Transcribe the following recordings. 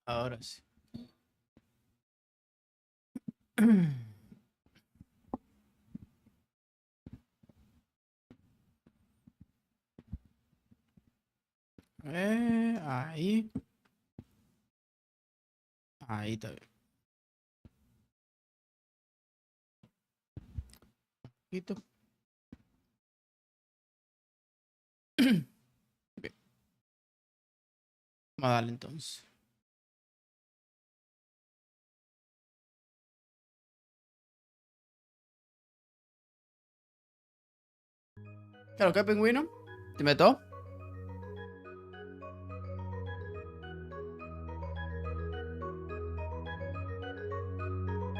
Ahora sí. Ahí. Ahí está bien. Poquito. Bien. Vamos a darle entonces. Claro que pingüino. ¿Te meto?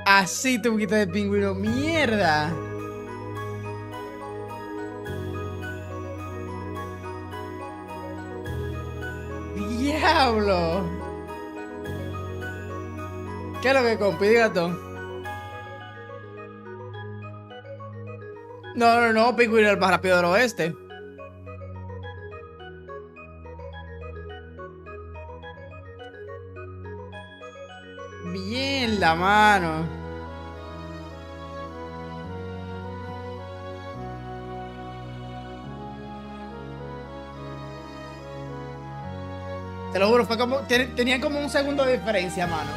Así te poquito de pingüino. ¡Mierda! ¡Diablo! ¿Qué es lo que compide, gato? No, no, no. Pingüino es el más rápido del oeste. Bien, la mano. Te lo juro, fue como. Tenían como un segundo de diferencia, mano.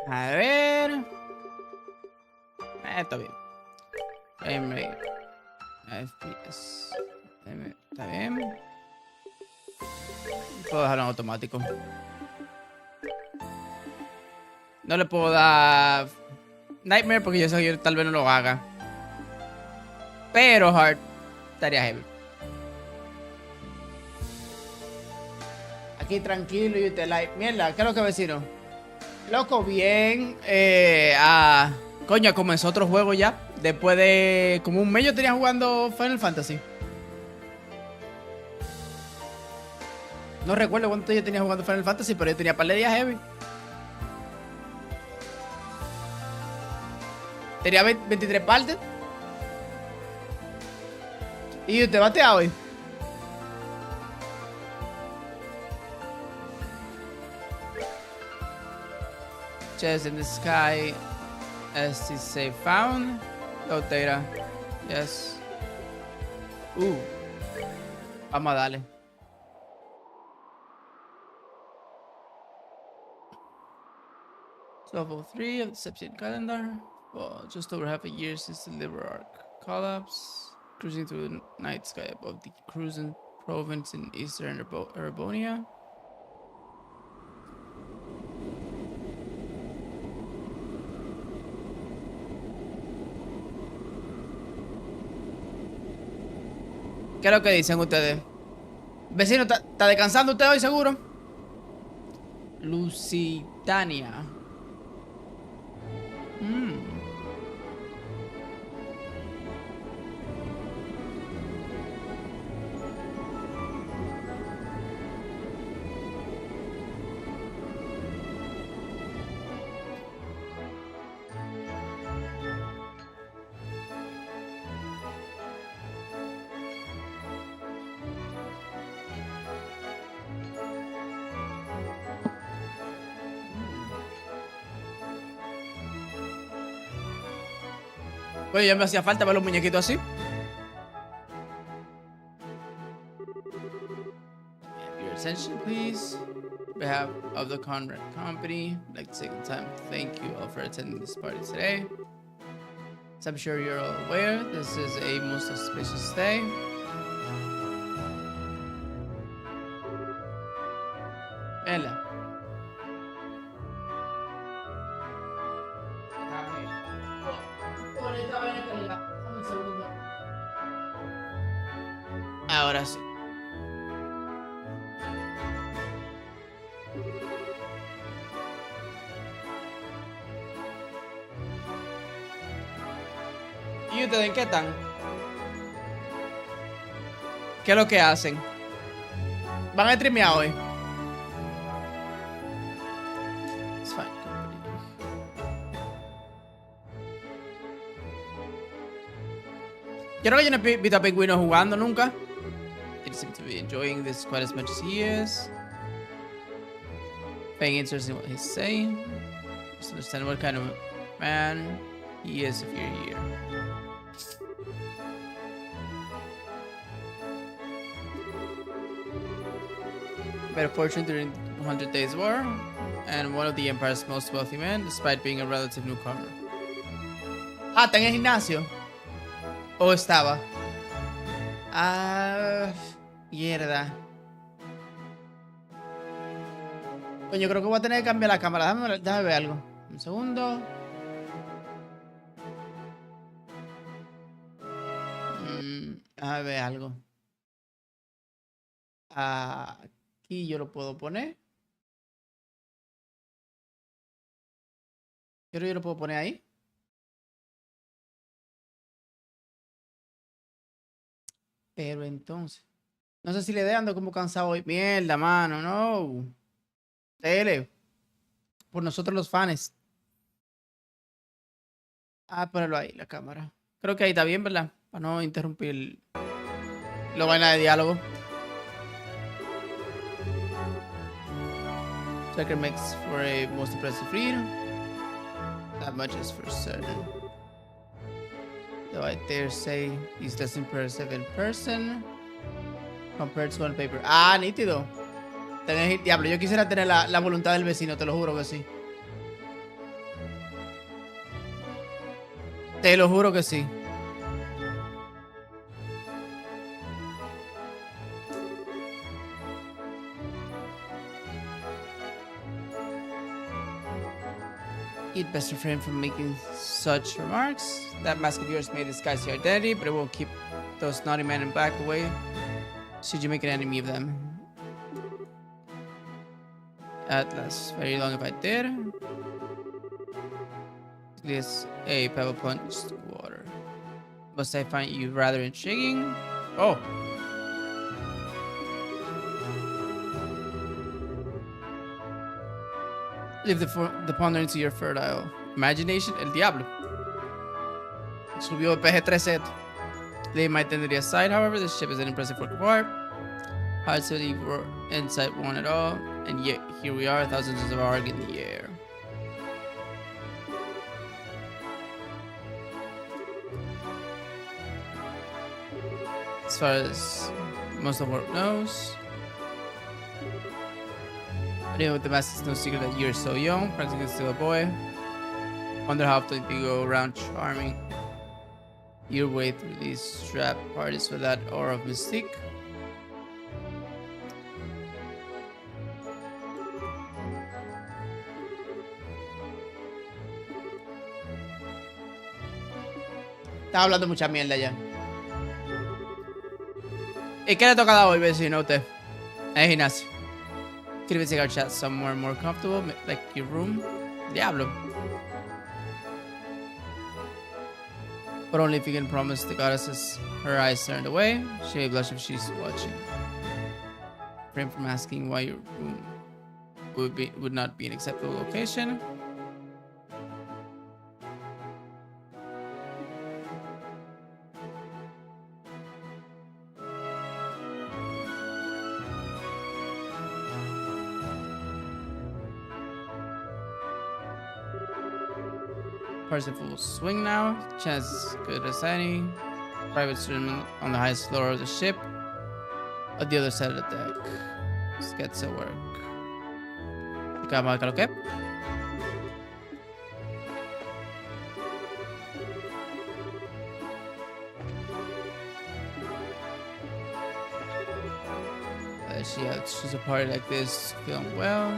A ver. Está bien. Frame rate. FPS. Está bien. Puedo dejarlo en automático. No le puedo dar Nightmare porque yo sé que yo tal vez no lo haga. Pero Hard estaría heavy. Aquí tranquilo y te like. Mierda, ¿qué es lo que vecino? Loco, bien. Coño, comenzó otro juego ya. Después de como un mes yo tenía jugando Final Fantasy. No recuerdo cuánto yo tenía jugando Final Fantasy, pero yo tenía par de días heavy. Tenía 23 partes. Y te batea hoy. Chest in the sky. ST safe found. Low data. Yes. Vamos a darle. Level 3 of the Septian calendar. Well, just over half a year since the liver arc collapse. Cruising through the night sky above the Cruzen province in eastern Erebonia. ¿Qué es lo que dicen ustedes? Vecino, ¿está descansando usted hoy seguro? Lusitania. Pues ya me hacía falta ver los muñequitos así. Your attention, please. On behalf of the Conrad Company, I'd like to take the time to thank you all for attending this party today. As I'm sure you're all aware, this is a most auspicious day. Ella. Ahora sí. ¿Y ustedes en qué están? ¿Qué es lo que hacen? ¿Van a streamear hoy? Yo creo que yo no he visto a Pingüino jugando nunca. He seems to be enjoying this quite as much as he is. Paying interest in what he's saying. Just understand what kind of man he is if you're here. Better fortune during the 100 Days War, and one of the Empire's most wealthy men, despite being a relative newcomer. Ah, ¿está en el gimnasio? ¿O estaba? Ah, mierda. Coño, creo que voy a tener que cambiar la cámara. Déjame ver algo. Un segundo. Déjame ver algo. Aquí yo lo puedo poner. Creo que yo lo puedo poner ahí. Pero entonces. No sé si le dé, ando como cansado hoy. Mierda, mano, no. Tele. Por nosotros los fans. Ponerlo ahí, la cámara. Creo que ahí está bien, ¿verdad? Para no interrumpir la vaina de diálogo. Tucker makes for a most impressive read. That much is for certain. Though I dare say he's less impressive in person compared to on paper. Nítido. Diablo, yo quisiera tener la voluntad del vecino, te lo juro que sí. Te lo juro que sí. You'd best refrain from making such remarks. That mask of yours may disguise your identity, but it won't keep those naughty men in black away should you make an enemy of them. At last, very long if I did. This a pebble plunged to water. Must I find you rather intriguing? Oh. Leave the pondering to your fertile imagination. El diablo. Subió el PG-13. Leave my identity aside, however, this ship is an impressive work of art. Hard to leave insight one at all, and yet here we are, thousands of arg in the air. As far as most of the world knows, I know with the mask, it's no secret that you're so young, practically still a boy. Wonder how often you go around charming your way through these strap parties with that aura of mystique. Estaba hablando mucha mierda ya. ¿Y qué le toca dar hoy, vecino, a usted? En el gimnasio. Could even take our chat somewhere more comfortable, like your room. Diablo. But only if you can promise the goddesses her eyes turned away. She may blush if she's watching. Refrain from asking why your room would not be an acceptable location. In full swing now. Chance as good as any. Private student on the highest floor of the ship. At the other side of the deck. Let's get to work. Okay. She's a party like this, feeling well.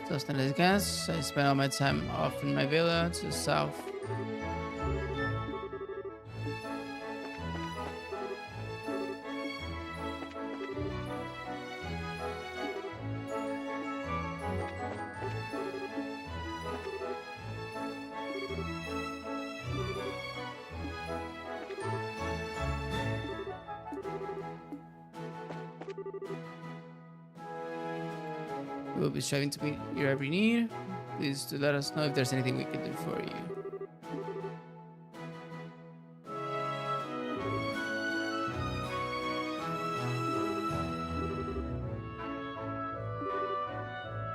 Sustenance gas. I spend all my time off in my villa to the south. We will be striving to meet your every need. Please do let us know if there's anything we can do for you.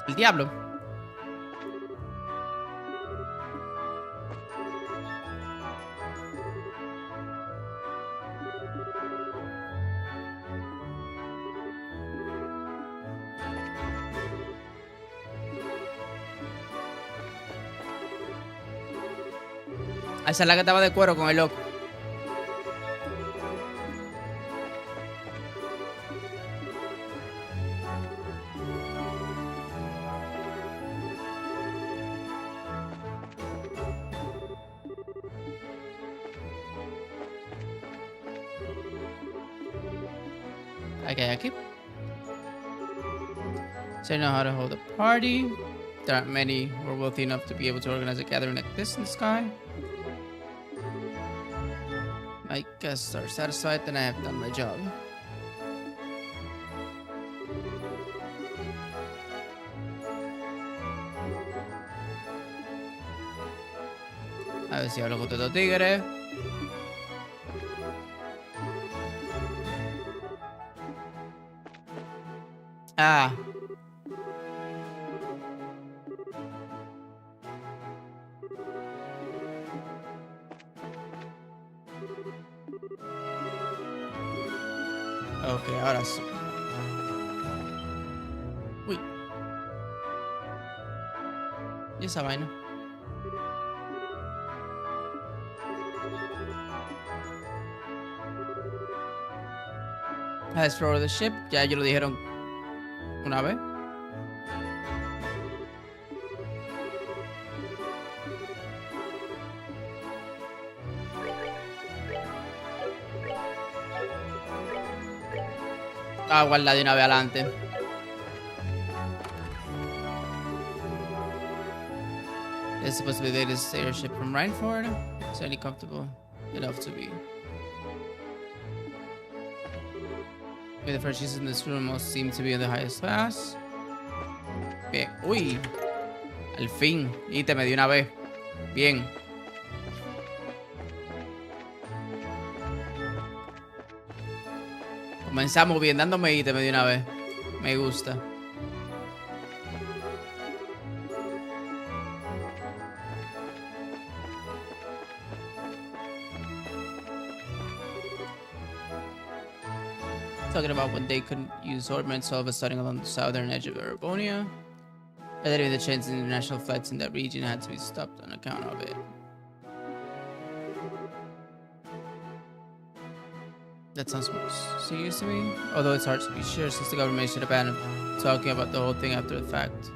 El diablo. Esa es la que estaba de cuero con el loco. Okay, aquí. So you know how to hold a party. There aren't many who are wealthy enough to be able to organize a gathering like this in the sky. My guests are satisfied that I have done my job. A ver si hablo con estos tigres. Ah. Ok, ahora sí. Uy. ¿Y esa vaina? Has explore the ship. Ya ellos lo dijeron una vez. Ah, guarda de una vez adelante. It's supposed to be the latest airship from Rhineford. It's only comfortable enough to be. Maybe the furnishings in this room most seem to be in the highest class. Bien. Uy. Al fin. Y te me dio una vez. Bien. Comenzamos bien, dándome ítem de una vez. Me gusta. Talking about when they couldn't use ordnance all of a sudden along the southern edge of Arabonia. Relatively the chance in international flights in that region had to be stopped on account of it. That sounds serious to me, although it's hard to be sure since the government should abandon talking about the whole thing after the fact.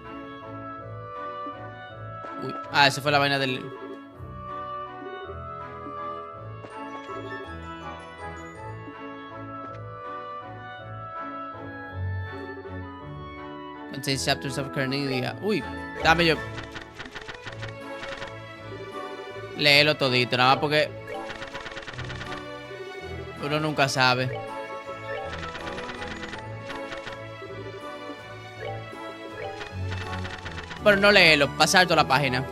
Uy. Ah, esa fue la vaina del... Contains chapters of Cornelia. Uy, dame yo. Léelo todito, nada más porque... uno nunca sabe. Pero no léelo, pasar toda la página.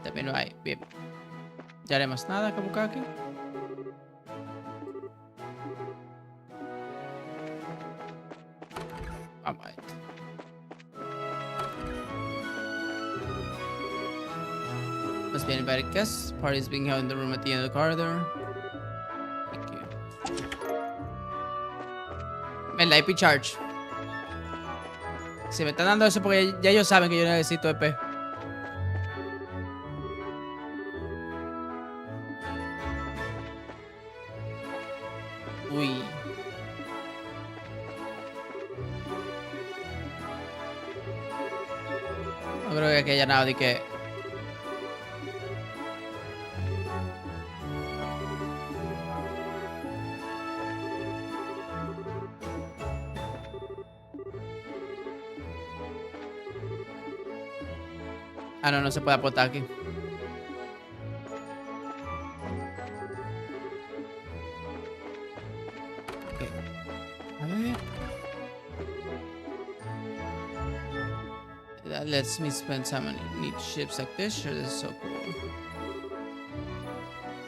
También no hay. Bien. Ya haremos nada, Kabukaki. Alright. Must be invited guests. Party is being held in the room at the end of the corridor. Thank you. El IP charge. Si me están dando eso porque ya ellos saben que yo necesito EP. Uy. No creo que aquí haya nada de que... Ah, no, no se puede aportar aquí. Okay. A ver. That lets me spend time on neat ships like this. Sure, this is so cool.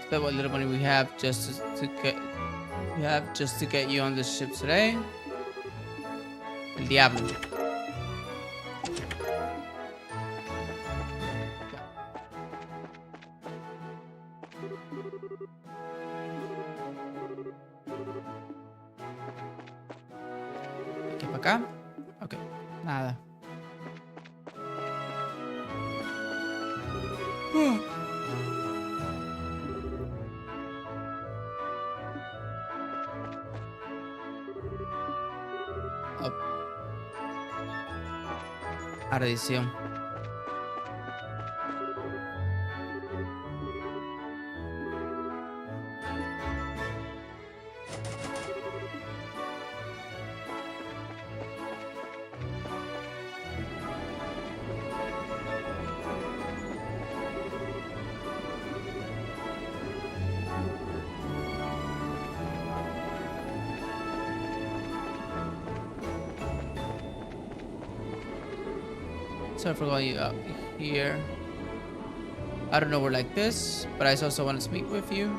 Spend what little money we have just to get you on this ship today. El diablo. Aquí para acá. Ok, nada. Oh. Ardición. So I forgot you out here. I don't know we're like this, but I also want to speak with you.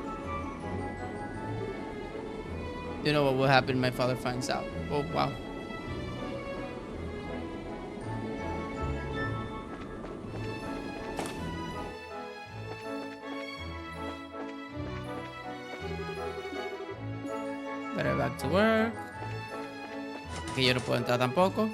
You know what will happen if my father finds out. Oh, wow. Better back to work. Que yo no puedo entrar tampoco.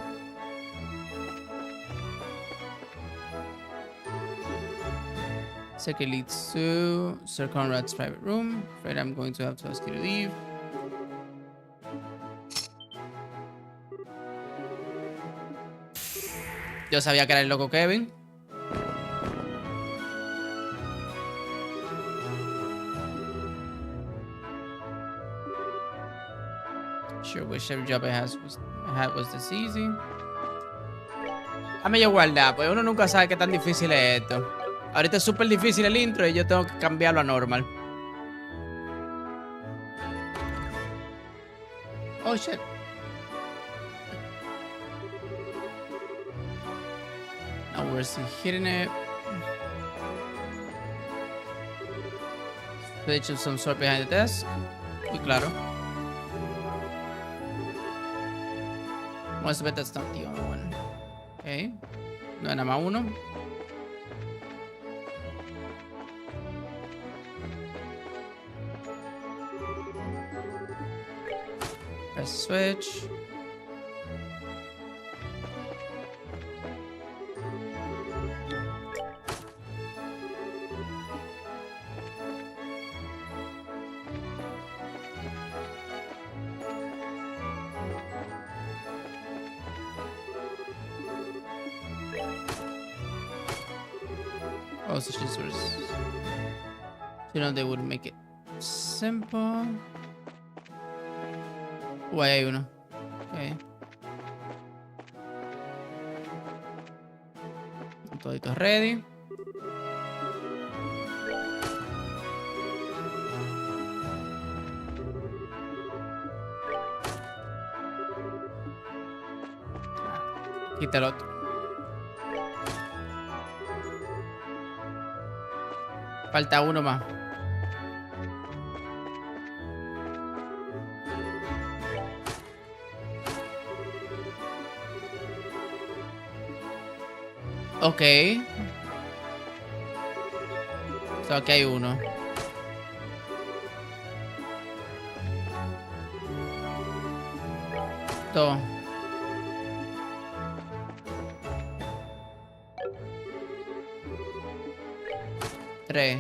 Second leads to Sir Conrad's private room. Afraid I'm going to have to ask you to leave. Yo sabía que era el loco Kevin. Sure wish every job I had was this easy. Dame yo guardar, pues uno nunca sabe qué tan difícil es esto. Ahorita es súper difícil el intro y yo tengo que cambiarlo a normal. Oh shit. Now where's he hitting it? Switch of some sort behind the desk. Y claro. Must bet that's not the only one. Okay. No hay nada más uno. Press switch. Oh, so she's worse. You know, they would make it simple. Oh, ahí hay uno. Ok. Toditos ready. Quita el otro. Falta uno más. Ok. So, aquí hay uno. Esto. Tres.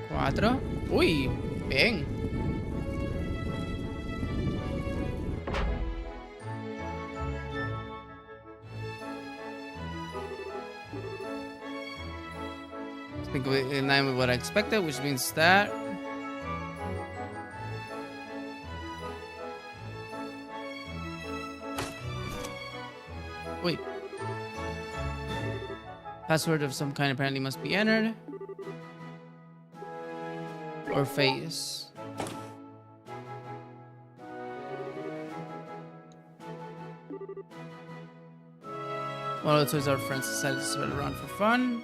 Cuatro. Uy, bien. I think in line with what I expected, which means that wait. Password of some kind apparently must be entered. Or face. One of the toys our friends decided to spread around for fun.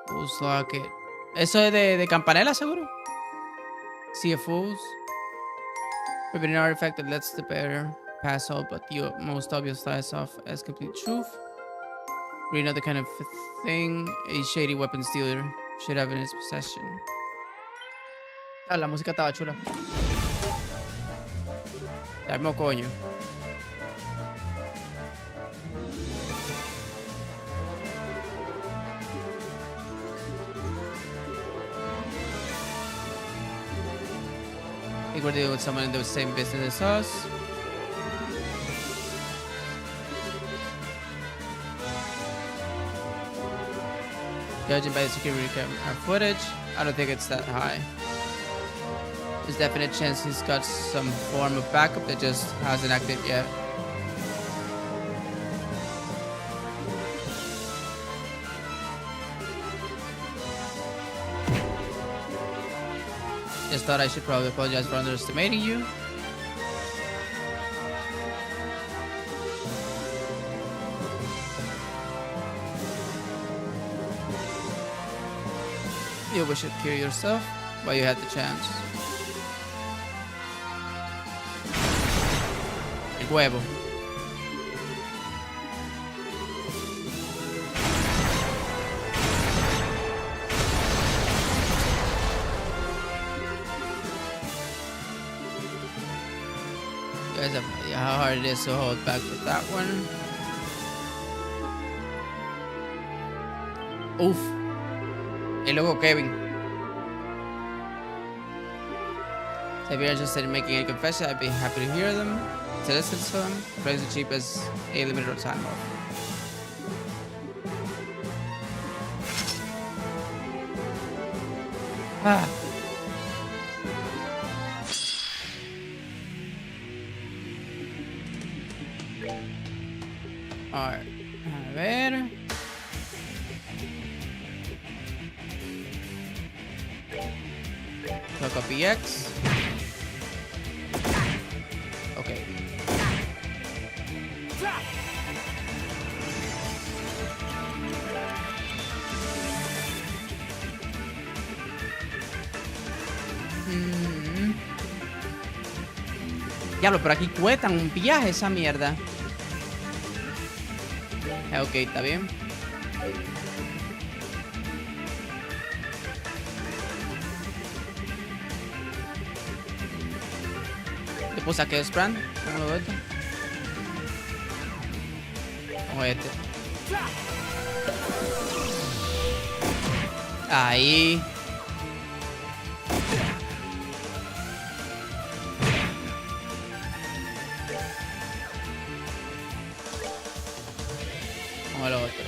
Fools lock it. Eso es de Campanella, seguro. See a fools. Forbidden artifact that lets the bearer pass all but the most obvious lies off as complete truth. Read another kind of thing a shady weapons dealer should have in his possession. Ah, la música estaba chula. Dame coño. I think we're dealing with someone in the same business as us. Judging by the security camera footage, I don't think it's that high. There's definite chance he's got some form of backup that just hasn't acted yet. Just thought I should probably apologize for underestimating you. You wish you'd cure yourself while you had the chance. El huevo. You guys have no idea how hard it is to hold back with that one. Oof. El loco Kevin. So if you're interested in making any confession, I'd be happy to hear them. To listen to them, price as cheap as a limited time off. Ah. Alright. A ver. Copy X. Okay. Diablo, pero aquí cuestan un viaje esa mierda. Ok, está bien. Le puse a Chaos Brand. ¿Cómo lo veo esto? O este. Ahí. Como el otro.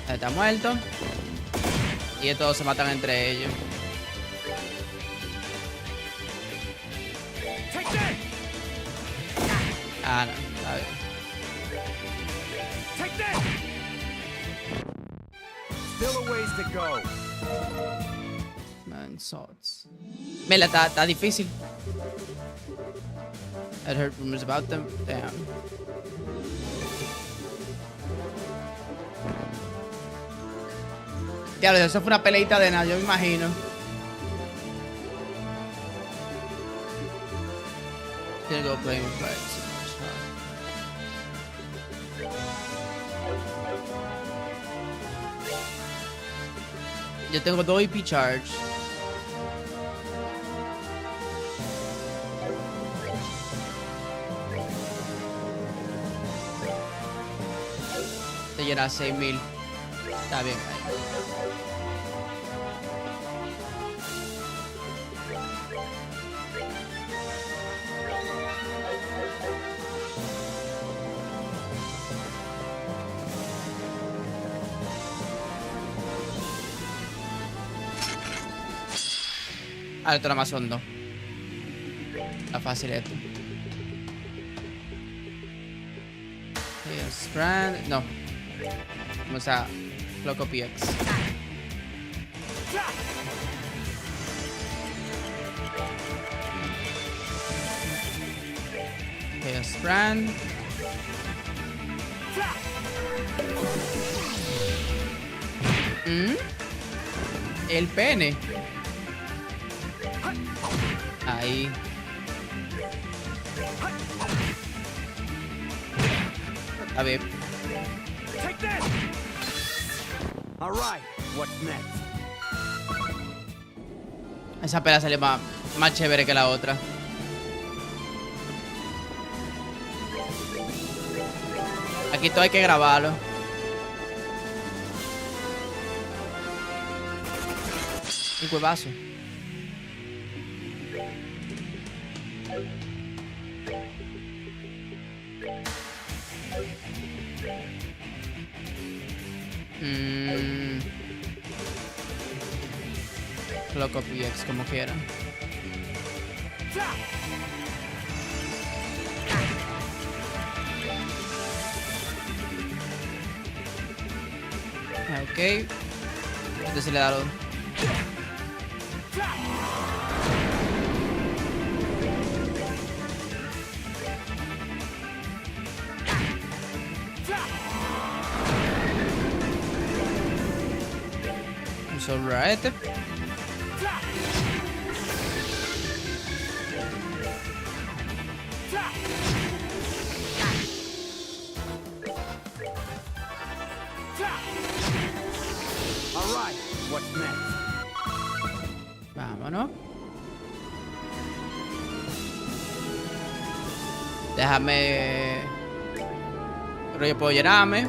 Está muerto. Y todos se matan entre ellos. Ah, no, está bien. Still a ways to go. Man, swords. Mira, está difícil. I'd heard rumors about them. Damn. Diablo, eso fue una peleita de nada, yo me imagino. Gonna go playing with fights. Yo tengo 2 EP charge. Te llena 6000. Está bien ahí. Ah, esto nada más son 2. Está fácil esto. Strand. No. Vamos a Loco PX. Strand. El pene. Ahí. A ver. All right, what's next? Esa pelea sale más chévere que la otra. Aquí todo hay que grabarlo. Un huevazo. Loco PX como quieran. Ok. Este se le da lo. It's alright. What's next? Vámonos. Déjame. Pero yo puedo llenarme.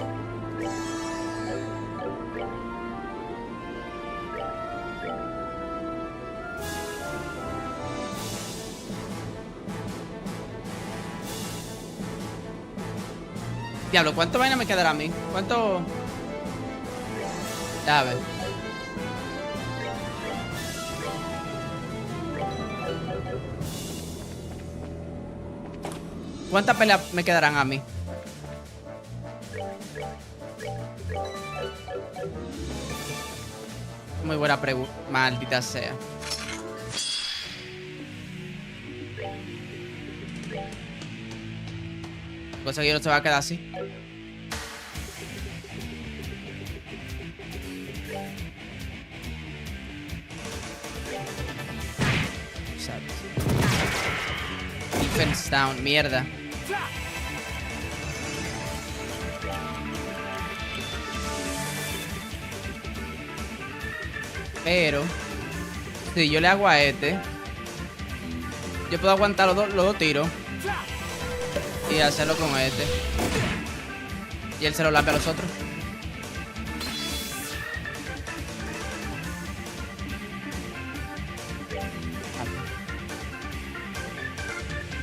Diablo, ¿cuánto vaina me quedará a mí? ¿Cuánto? A ver. ¿Cuántas peleas me quedarán a mí? Muy buena pregunta. Maldita sea. Cosa que no se va a quedar así. Defense down, mierda. Pero si yo le hago a este, yo puedo aguantar los dos tiros y hacerlo con este. Y él se lo lampe a los otros.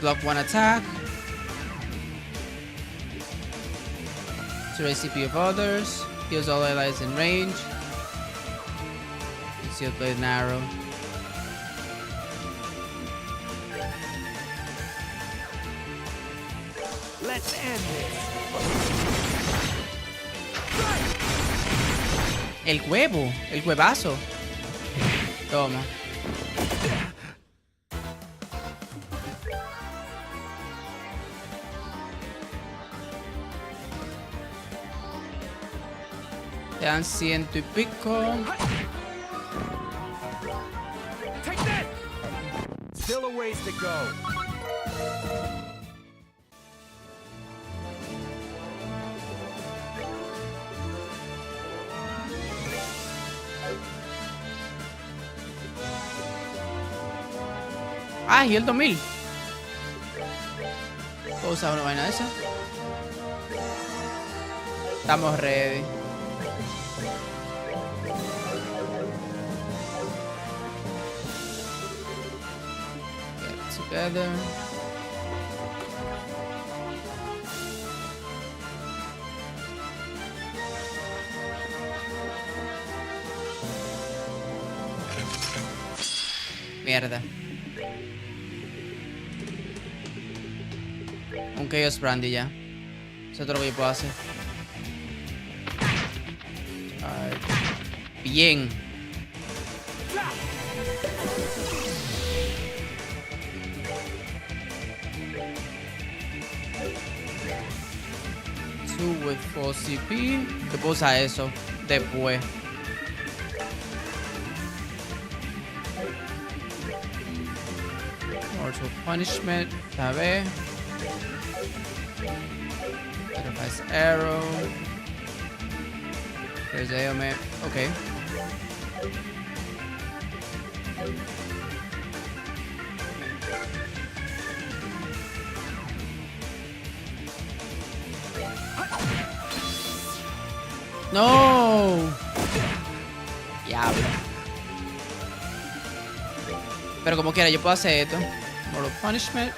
Block one attack. To raise CP of others. Heals all allies in range. Concealed blade and arrow. Let's end this. El huevo, el huevazo. Toma. Te dan 100 y pico. Take that! Still a ways to go. Ah, y el 2000. ¿Puedo usar una vaina de esa? Estamos ready. Get together. Mierda. Un Chaos Brandy ya. Eso es todo lo que yo puedo hacer. Ay, bien. Two with 4 CP. Yo puedo usar eso después. Mortal Punishment. A ver. Sacrifice Arrow. There's ailment. Okay. No. Diablo. Pero como quiera, yo puedo hacer esto. Mortal Punishment.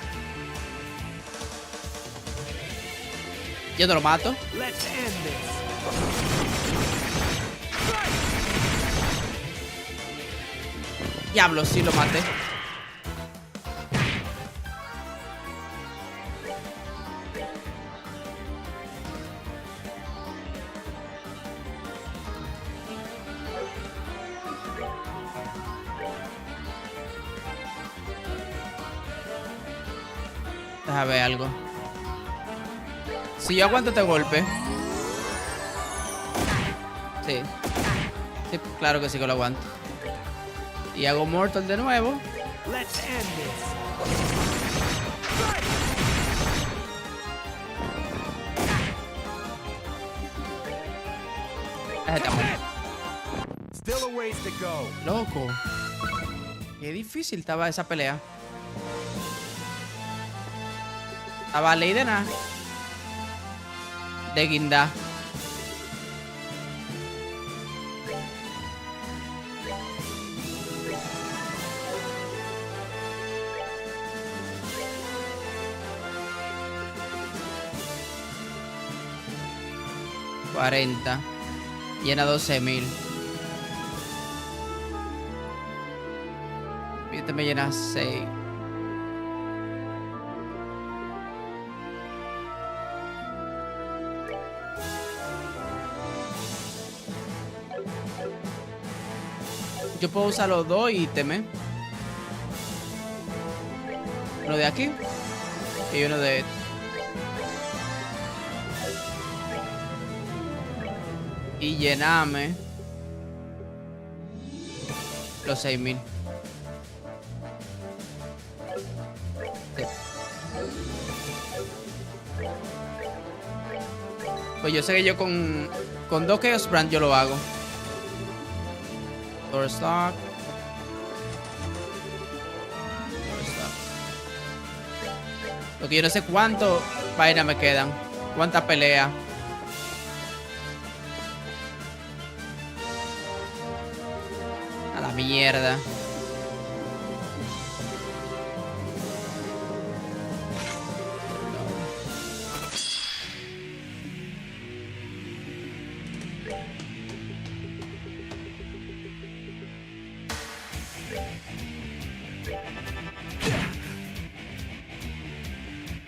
Yo no lo mato. Let's end this. Diablo, sí lo maté. Déjame ver algo. Si yo aguanto este golpe. Sí. Sí, claro que sí que lo aguanto. Y hago Mortal de nuevo. Let's end this. Still a ways to go. Loco. Qué difícil estaba esa pelea. Estaba ley de nada. De guinda. $40. Llena 12,000. Y este me llena 6. Yo puedo usar los dos ítems. Uno de aquí y uno de este. Y llename los 6,000. Sí. Pues yo sé que yo con 2 Chaos Brand yo lo hago. Stock. Lo que yo no sé cuánto vaina me quedan. Cuántas peleas. A la mierda.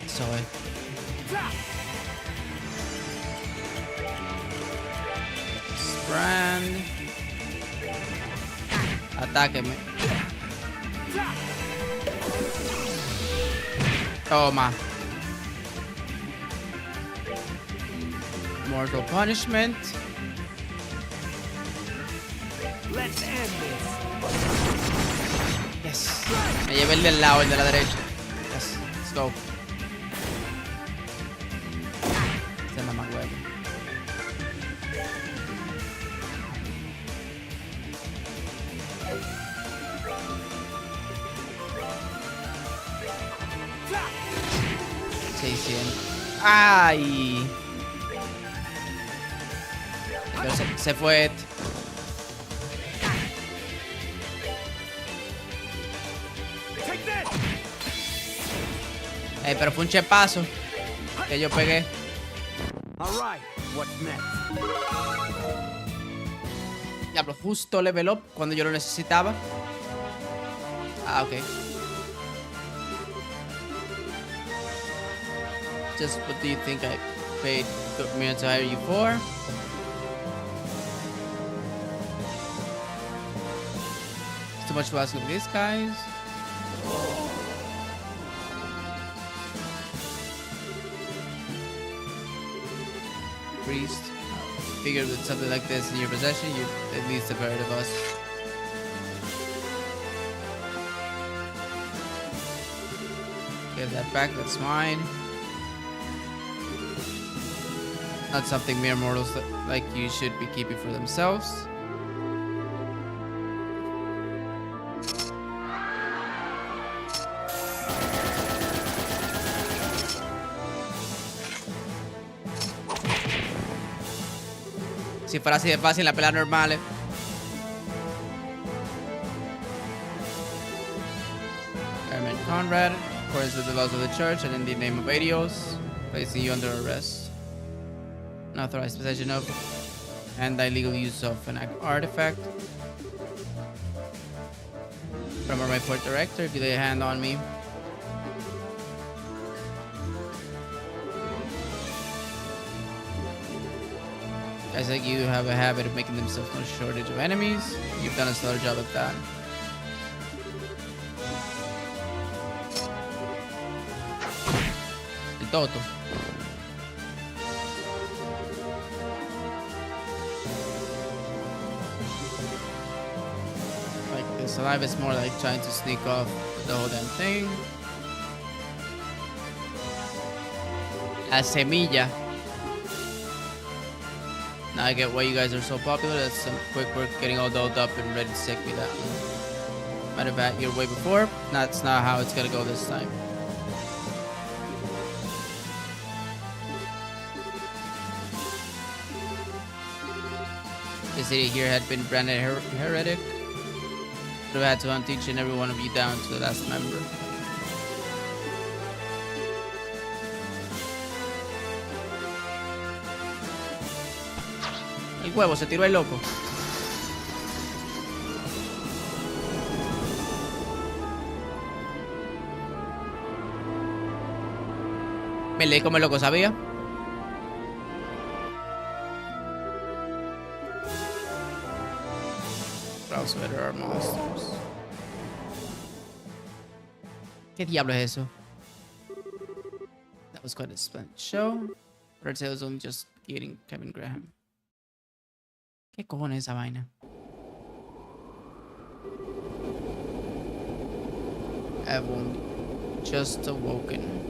Eso es. Brand. Atáqueme. Toma. Mortal Punishment. Let's end this. Yes. Me llevé el del lado, el de la derecha. Yes. Let's go. Este mamá huevo. ¡Ay! Pero se fue. Pero fue un chepazo que yo pegué. All right, what's next? Diablo, justo level up cuando yo lo necesitaba. Ah, ok. Just what do you think I paid me to hire you for? It's too much to ask of these guys. Priest. Figured with something like this in your possession, you at least have heard of us. Get that back, that's mine. Not something mere mortals like you should be keeping for themselves. Si fuera así de fácil la pelea normal. Airman Conrad, according to the laws of the church and in the name of Adios, placing you under arrest. Unauthorized possession of and illegal use of an artifact. From my port director, if you lay a hand on me. Guys like you have a habit of making themselves no shortage of enemies. You've done a stellar job at that. El Toto. Like the saliva is more like trying to sneak off the whole damn thing. La semilla. Now I get why you guys are so popular. That's some quick work getting all dolled up and ready to take me down. Might have had your way before. That's not how it's gonna go this time. The city here had been branded heretic. Would have had to hunt each and every one of you down to the last member. El huevo, se tiró el loco. Me leí como el loco, ¿sabía? Browse whether are monsters. ¿Qué diablo es eso? That was quite a splendid show. But I'd say it was only just getting Kevin Graham. ¿Qué cojones es esa vaina? I've only just awoken.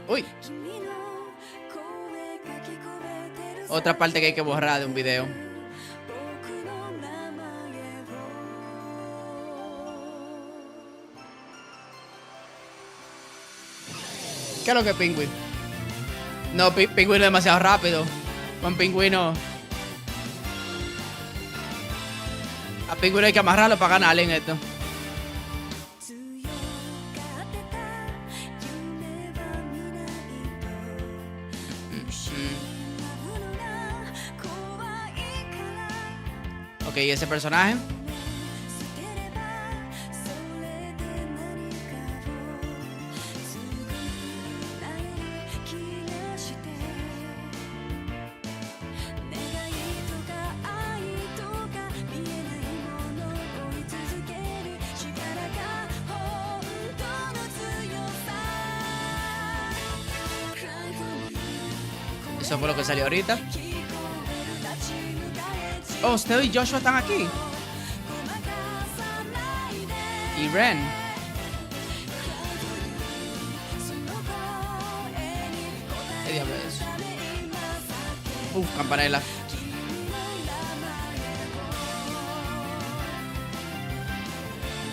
Uy. Otra parte que hay que borrar de un video. ¿Qué es lo que es Pingüino? No, Pingüino es demasiado rápido. Con Pingüino. A Pingüino hay que amarrarlo para ganarle en esto. Ok, ¿y ese personaje? Eso fue lo que salió ahorita. Oh, Stell y Joshua están aquí. Y Ren. ¿Qué diablo es eso? Uf, campanela.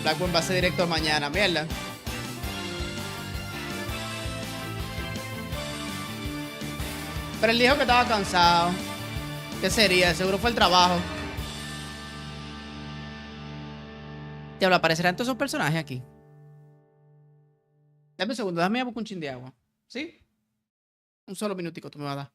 Blackburn va a ser directo mañana, mierda. Pero él dijo que estaba cansado. ¿Qué sería? Seguro fue el trabajo. Diablo, ¿aparecerán todos esos personajes aquí? Dame un segundo, déjame buscar un chin de agua. ¿Sí? Un solo minutico tú me vas a dar.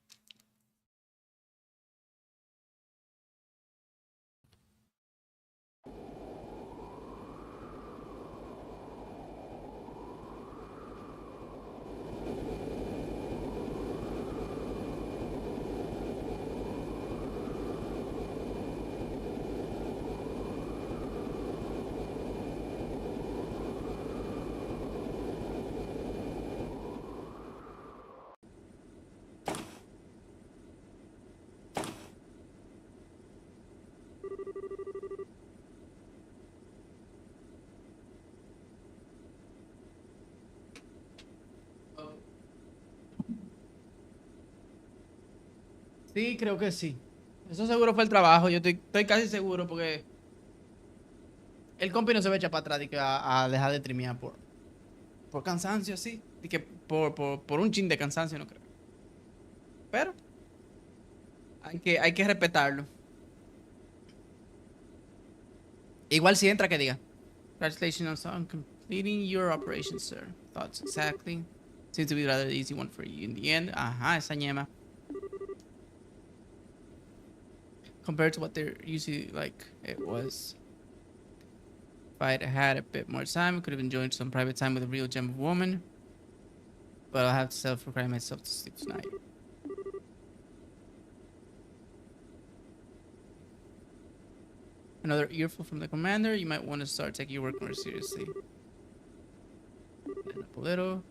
Sí, creo que sí. Eso seguro fue el trabajo. Yo estoy casi seguro porque el compi no se va a echar para atrás y que a dejar de trimear por cansancio, sí. Y que por un chin de cansancio, no creo. Pero hay que respetarlo. Igual si entra, que diga. Congratulations on completing your operation, sir. Thoughts exactly. Seems to be a rather easy one for you in the end. Ajá, esa ñema. Compared to what they're usually like, it was. If I'd had a bit more time, I could have enjoyed some private time with a real gem of a woman. But I'll have to self-require myself to sleep tonight. Another earful from the commander. You might want to start taking your work more seriously. And up a little.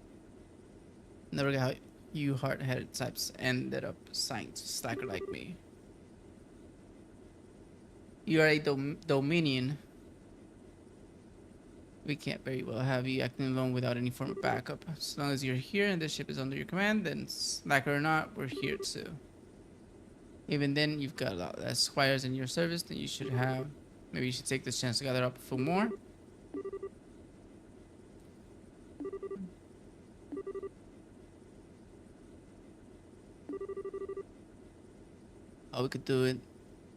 Never got how you hard-headed types ended up assigned to a slacker like me. You are a Dominion. We can't very well have you acting alone without any form of backup. As long as you're here and the ship is under your command, then slacker or not, we're here too. Even then, you've got a lot less squires in your service than you should have. Maybe you should take this chance to gather up a few more. Oh, we could do it.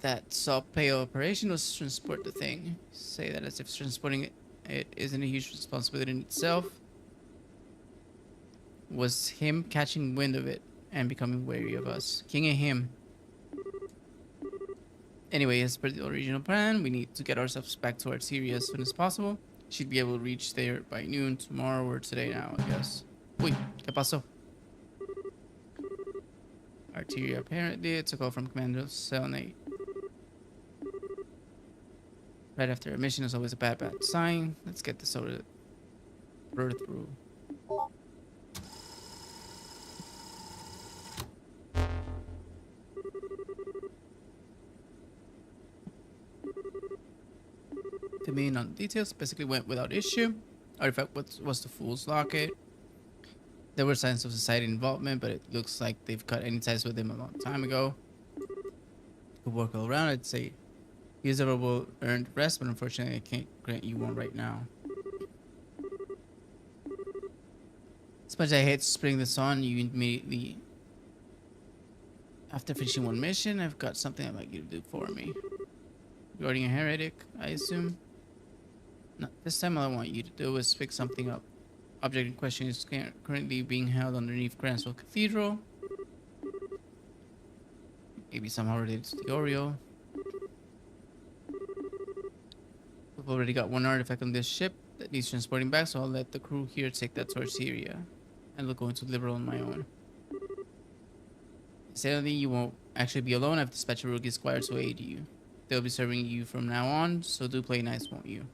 That soft pay operation was transport the thing. Say that as if transporting it isn't a huge responsibility in itself. Was him catching wind of it and becoming wary of us. King and him. Anyway, as per the original plan, we need to get ourselves back to Arteria as soon as possible. Should be able to reach there by noon tomorrow or today now, I guess. Uy, ¿qué pasó? Arteria apparently. It's a call from Commander Selnate. Right after a mission is always a bad sign. Let's get this over through. To me, on details, basically went without issue. Artifact was the Fool's Locket. There were signs of society involvement, but it looks like they've cut any ties with him a long time ago. Could work all around, I'd say. Usable earned rest, but unfortunately I can't grant you one right now. As much as I hate to spring this on you immediately after finishing one mission, I've got something I'd like you to do for me. Regarding a heretic, I assume? No, this time all I want you to do is pick something up. Object in question is currently being held underneath Gransville Cathedral. Maybe somehow related to the Oriole. We've already got one artifact on this ship that needs transporting back, so I'll let the crew here take that towards Syria. And we'll go into Liberal on my own. Sadly, you won't actually be alone. I've dispatched a rookie squire to aid you. They'll be serving you from now on, so do play nice, won't you?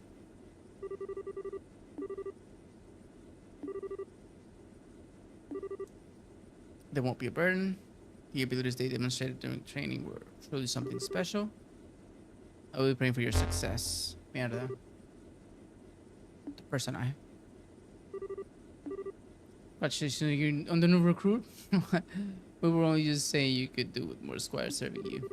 There won't be a burden. The abilities they demonstrated during training were truly something special. I will be praying for your success. Mierda. The person I. But you're on the new recruit? We were only just saying you could do with more squires serving you.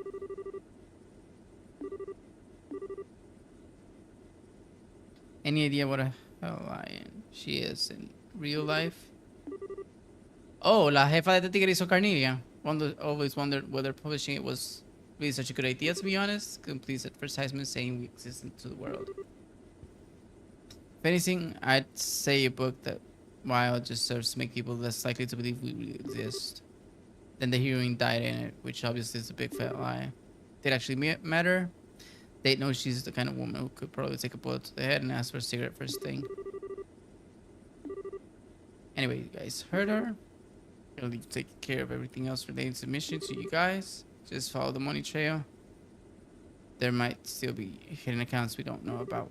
Any idea what a hell lion she is in real life? Oh, la jefa de Tigre hizo Carnidia. Always wondered whether publishing it was really such a good idea, to be honest. Complete advertisement saying we exist into the world. If anything, I'd say a book that, while it just serves to make people less likely to believe we really exist. Then the heroine died in it, which obviously is a big fat lie. Did it actually matter? They know she's the kind of woman who could probably take a bullet to the head and ask for a cigarette first thing. Anyway, you guys heard her. I'll leave to take care of everything else related to the mission to you guys. Just follow the money trail. There might still be hidden accounts we don't know about.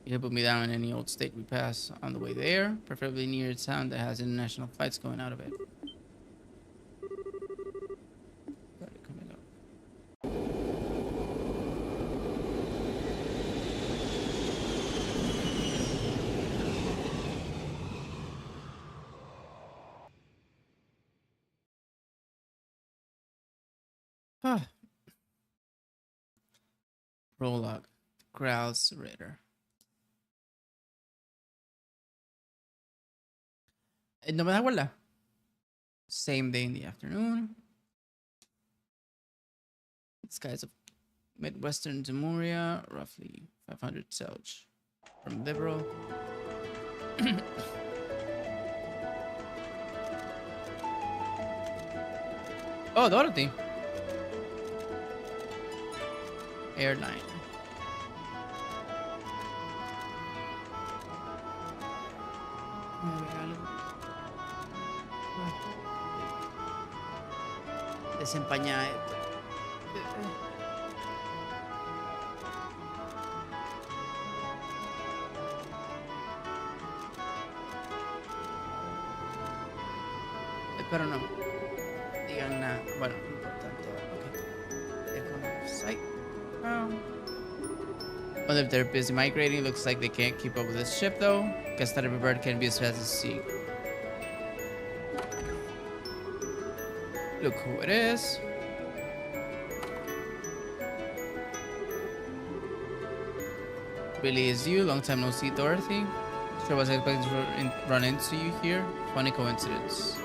You can put me down in any old state we pass on the way there, preferably near a town that has international flights going out of it. Got it coming up. Prologue. Growls Ritter. No me da acuerdo. Same day in the afternoon. Skies of Midwestern Zamuria, roughly 500 TLoH from Liberal. Oh, Dorothy. Airline. Desempañada. Pero no digan nada. Bueno, importante. Okay. Economic site. Well, if they're busy migrating, looks like they can't keep up with this ship, though. Guess not every bird can be as fast as sea. Look who it is. Really is you. Long time no see, Dorothy. Sure was expecting to run into you here. Funny coincidence.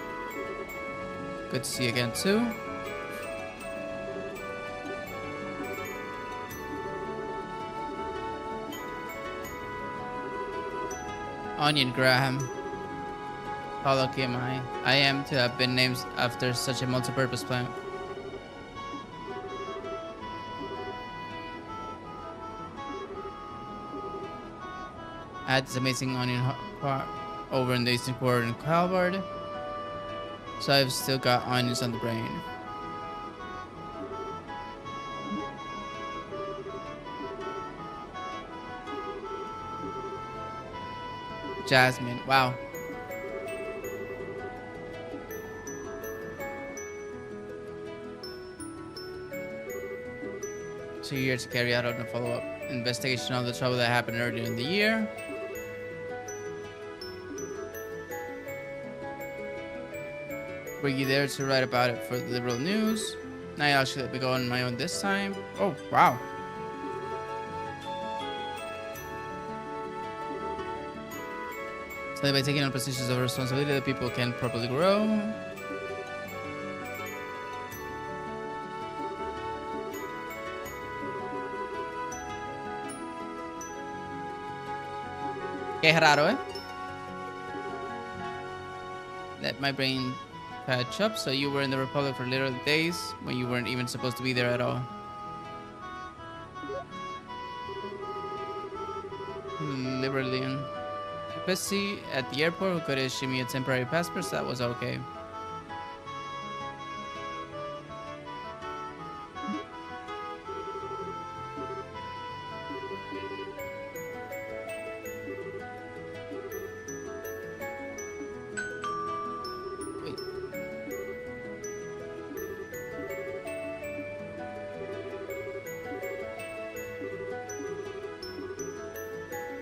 Good to see you again, too. Onion Graham. How lucky am I? I am to have been named after such a multi-purpose plant. I had this amazing onion over in the eastern quarter in Calvard, so I've still got onions on the brain. Jasmine, wow. So you're here to carry out a follow-up investigation of the trouble that happened earlier in the year. Were you there to write about it for the Liberal News? Now I'll actually let me go on my own this time. Oh, wow. So by taking on positions of responsibility, the people can properly grow. Qué raro, eh? Let my brain catch up. So you were in the Republic for literal days when you weren't even supposed to be there at all. Liberalian. Busy at the airport who could issue me a temporary passport, so that was okay.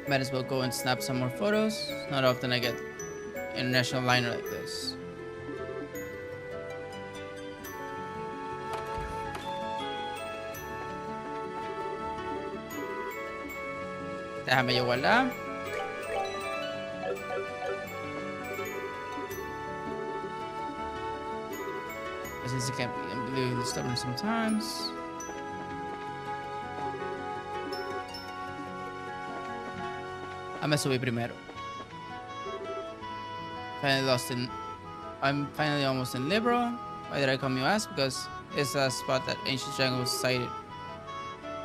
Might as well go and snap some more photos. Not often I get international liner like this. Déjame yo guardar. Since it can't be unbelievably stubborn sometimes. Me subí primero. I'm finally almost in Liberal. Why did I come, you ask? Because it's a spot that ancient jungle was sighted.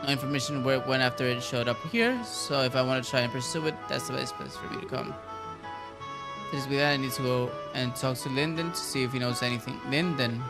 No information where it went after it showed up here, so if I want to try and pursue it, that's the best place for me to come. Just with that, I need to go and talk to Lyndon to see if he knows anything. Lyndon.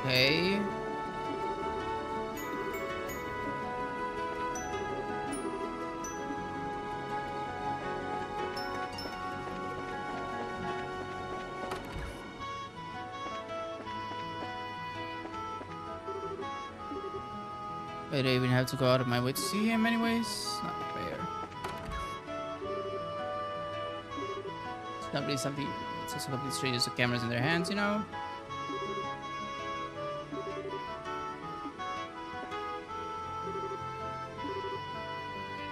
Okay. Wait, I even have to go out of my way to see him anyways? Not fair. It's not really something. It's also complete strangers with cameras in their hands, you know?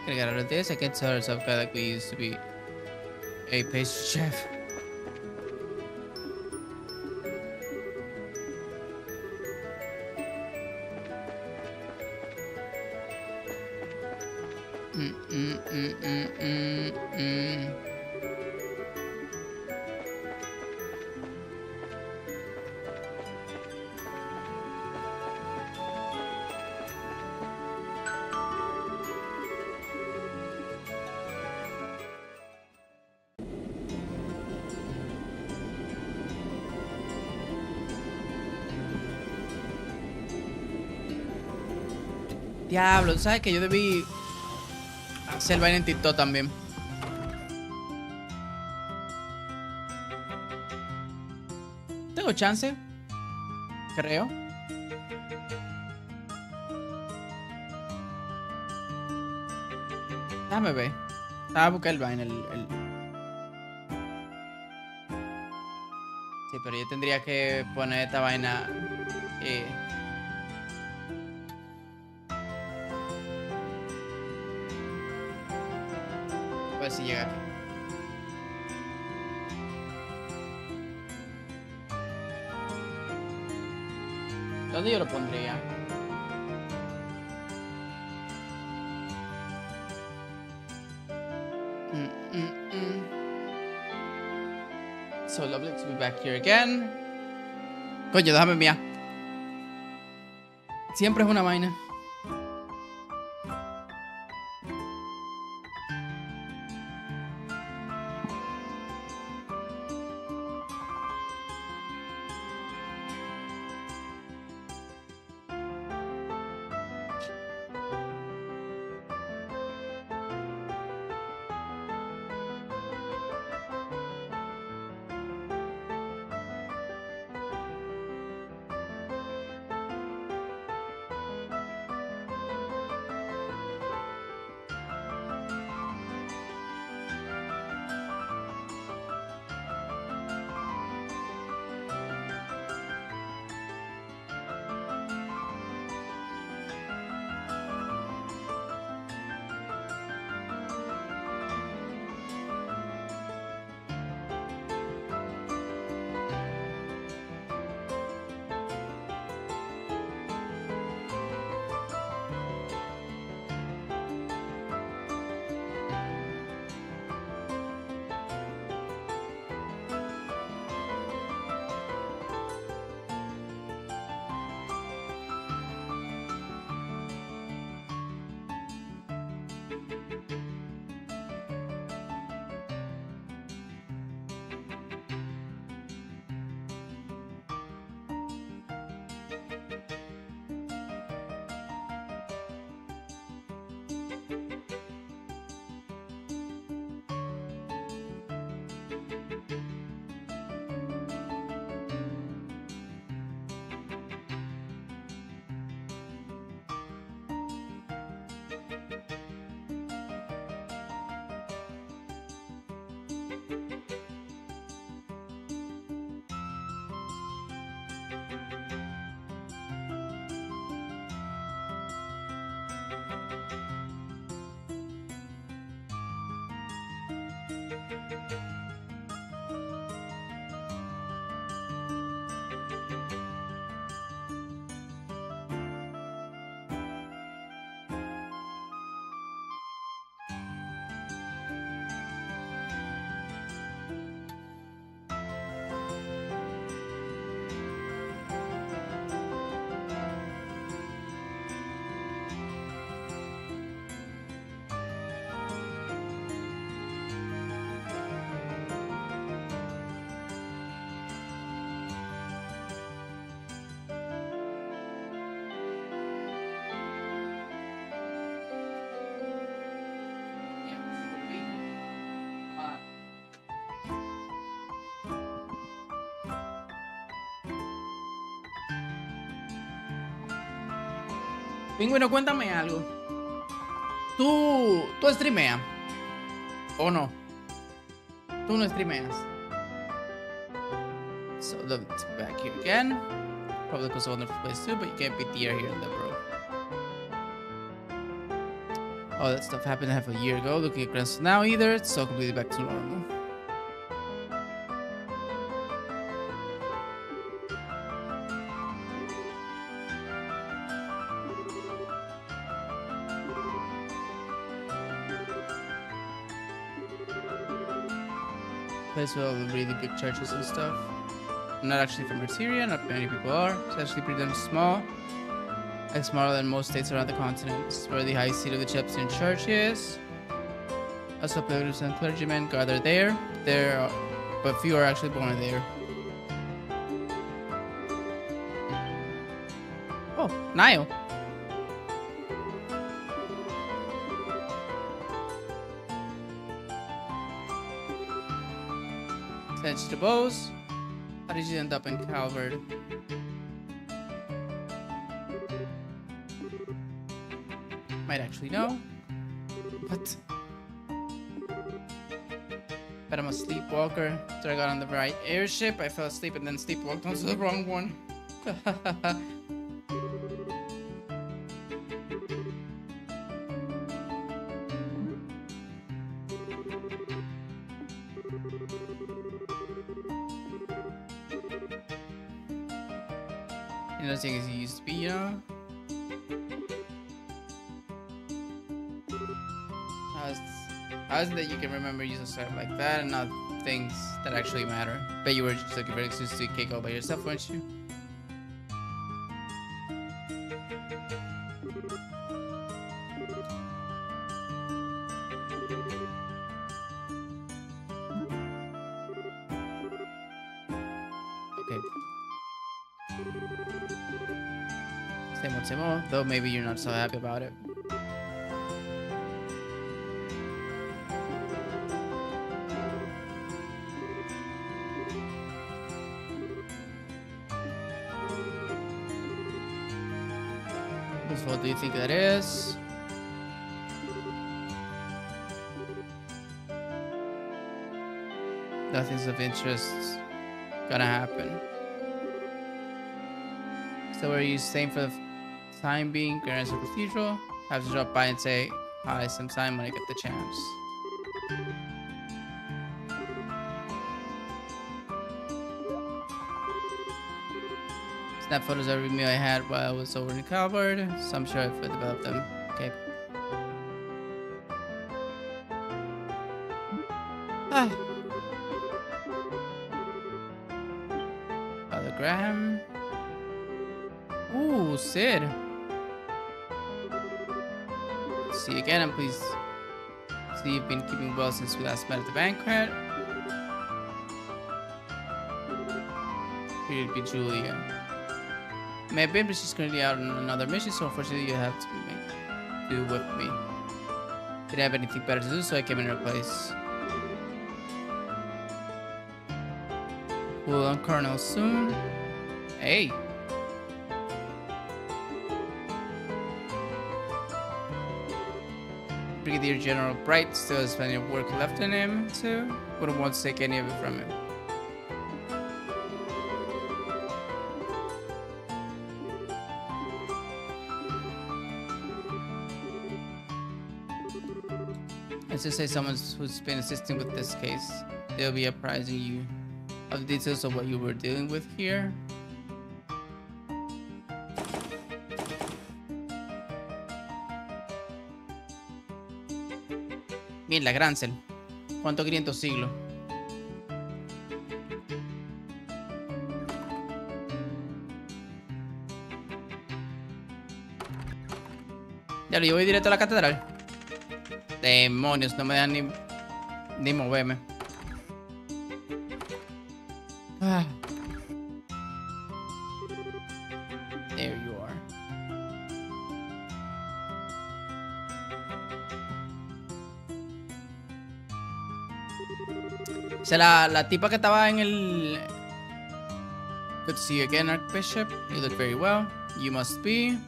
Gotta get out of this. I can tell her some guy like we used to be a pastry chef. Diablo, ¿sabes que yo debí hacer vaina en TikTok también? Tengo chance, creo. Déjame ver. Estaba a buscar el vaina. Sí, pero yo tendría que poner esta vaina. A ver si llega aquí. ¿Dónde yo lo pondría? So lovely to be back here again. Coño, déjame enviar. Siempre es una vaina. Pingüino, cuéntame algo. ¿Tú streameas? ¿O no? Tú no streameas. So let's back here again. Public was a wonderful place too, but you can't beat the air here in the bro. Oh, that stuff happened half a year ago. Looking at grants now either. It's so completely back to normal. Place with all the really big churches and stuff. I'm not actually from Syria, not many people are. It's actually pretty damn small. Like smaller than most states around the continent. It's where the high seat of the Chepstein Church is. Also, pilgrims and clergymen gather there. But few are actually born there. Oh, Nile. Sends to Bose. How did you end up in Calvert? Might actually know. What? But I'm a sleepwalker. So I got on the right airship. I fell asleep and then sleepwalked onto the wrong one. You're not saying as he used to be, you know? How is it that you can remember using stuff like that and not things that actually matter? Bet you were just looking for an excuse to cake all by yourself, weren't you? Okay. Same old, though maybe you're not so happy about it. What do you think that is? Nothing's of interest gonna happen. So where are you staying for the time being? Grand Cathedral? Have to drop by and say hi sometime when I get the chance. Snap photos of every meal I had while I was over in Calvert, so I'm sure I've developed them. Okay. Father Graham. Ooh, Sid. See you again, and please see you've been keeping well since we last met at the banquet. Here to be Julia. May have been, but she's currently out on another mission, so unfortunately you have to do with me. Didn't have anything better to do, so I came in her place. We'll on Colonel soon. Hey. Brigadier General Bright still has plenty of work left in him, too. Wouldn't want to take any of it from him. Let's just say someone who's been assisting with this case. They'll be apprising you of the details of what you were dealing with here. Bien, la Grancel. ¿Cuánto 500 siglos? Ya lo llevo directo a la catedral. Demonios, no me dejan ni moverme. Ah. There you are. O sea, la tipa que estaba en el... Good to see you again, Archbishop. You look very well. You must be...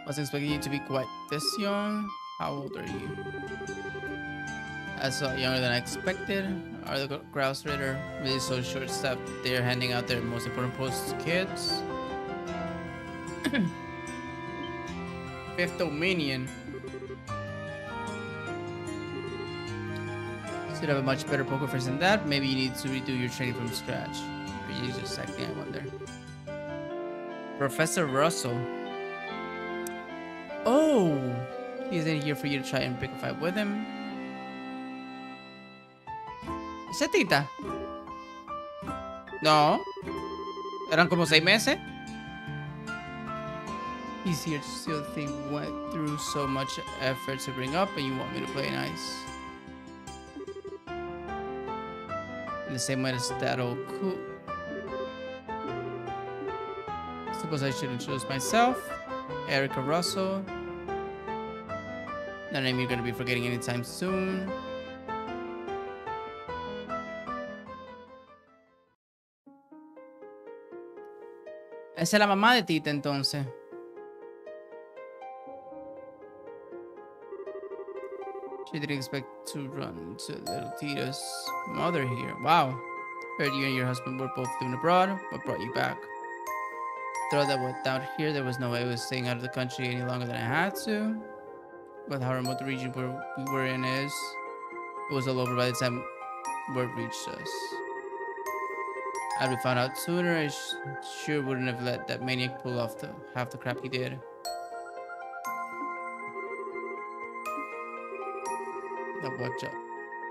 Wasn't expecting you to be quite this young. How old are you? That's younger than I expected. Are the grouse raider really so short-staffed that they're handing out their most important posts to kids? Fifth Dominion. Should have a much better poker face than that. Maybe you need to redo your training from scratch. Or you just acting, I wonder. Professor Russell. Oh! He isn't here for you to try and pick a fight with him. ¿Esa tita? No. Eran como 6 meses. He's here to steal the thing we went through so much effort to bring up, and you want me to play nice. In the same way as that old cool. Suppose I should introduce myself. Erica Russell. Not a name you're gonna be forgetting anytime soon. Esa es la mamá de Tita, entonces. She didn't expect to run to little Tita's mother here. Wow. Heard you and your husband were both living abroad. What brought you back? Throw that without here, there was no way I was staying out of the country any longer than I had to. With how remote the region where we were in is, it was all over by the time word reached us. Had we found out sooner, I sure wouldn't have let that maniac pull off half the crap he did. Watch out.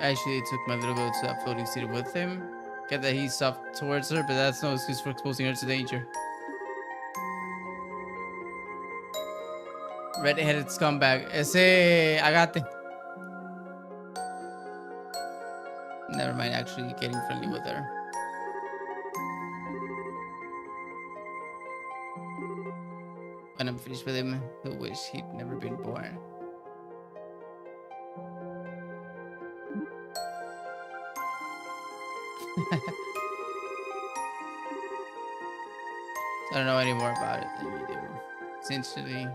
Actually, he took my little girl to that floating city with him. Get that he's soft towards her, but that's no excuse for exposing her to danger. Red-headed scumbag. Ese agate. Never mind actually getting friendly with her. When I'm finished with him, he'll wish he'd never been born. I don't know any more about it than you do. Essentially,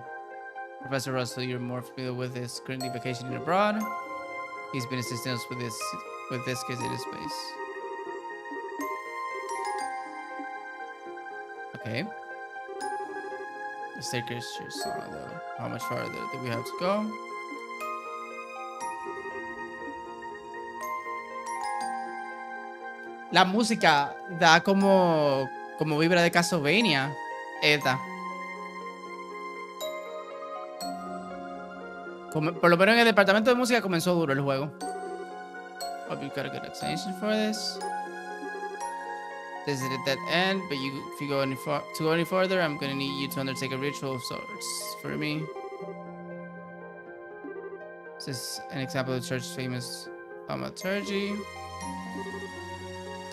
Professor Russell, you're more familiar with, is currently vacationing abroad. He's been assisting us with this case in his space. Okay. The staircase sure saw though. How much farther do we have to go? La música da como vibra de Castlevania. Esta. Por lo menos en el departamento de música comenzó duro el juego. Hope you got a good explanation for this. This is at that end, but if you go any further, I'm gonna need you to undertake a ritual of sorts for me. This is an example of the church's famous thaumaturgy.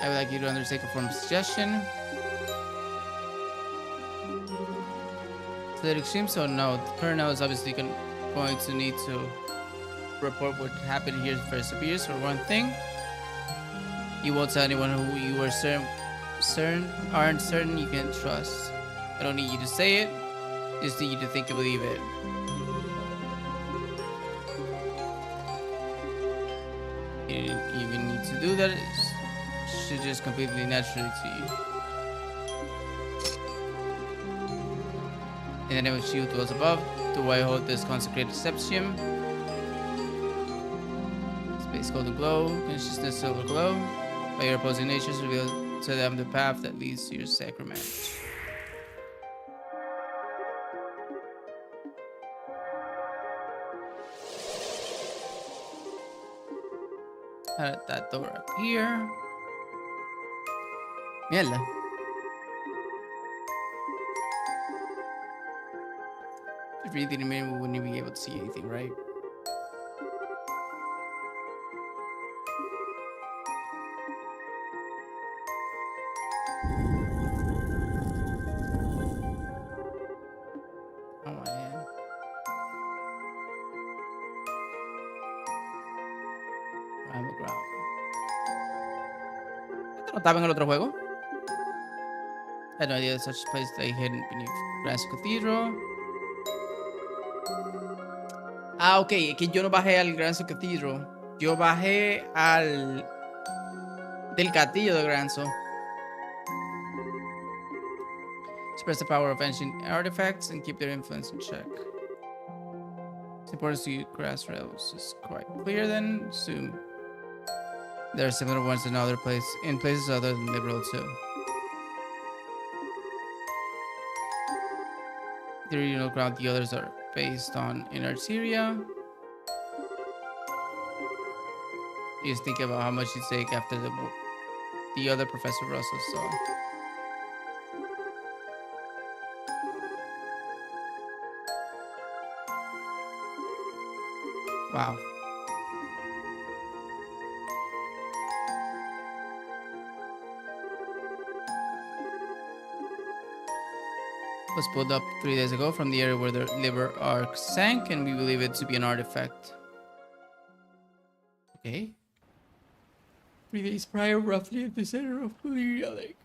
I would like you to undertake a form of suggestion. To that extreme, so no, the colonel is obviously going to need to report what happened here first appears. For one thing, you won't tell anyone who you are aren't certain you can trust. I don't need you to say it, just need you to think and believe it. You didn't even need to do that. It should just completely naturally to you. In the name of she who dwells above, do I hold this consecrated septium. Space golden glow, consciousness silver glow. By your opposing natures, reveal to them the path that leads to your sacrament. That door up here. Mierda. If you really didn't mean we wouldn't be able to see anything, right? Oh my god. Primal ground. ¿Esto no estaba en el otro juego? I had no idea that such a place lay hidden beneath Grass Cathedral. Ah, ok, es que yo no bajé al Granzo Cathedral. Yo bajé al... del castillo de Granzo. Suppress the power of ancient artifacts and keep their influence in check. It's important to use grass rails. Is quite clear then. Soon. There are similar ones in places other than Liberal too. The regional ground, the others are based on in Arteria. You just think about how much you take after the other Professor Russell saw. Wow. Was pulled up 3 days ago from the area where the liver arc sank, and we believe it to be an artifact. Okay. 3 days prior, roughly at the center of Clear Lake.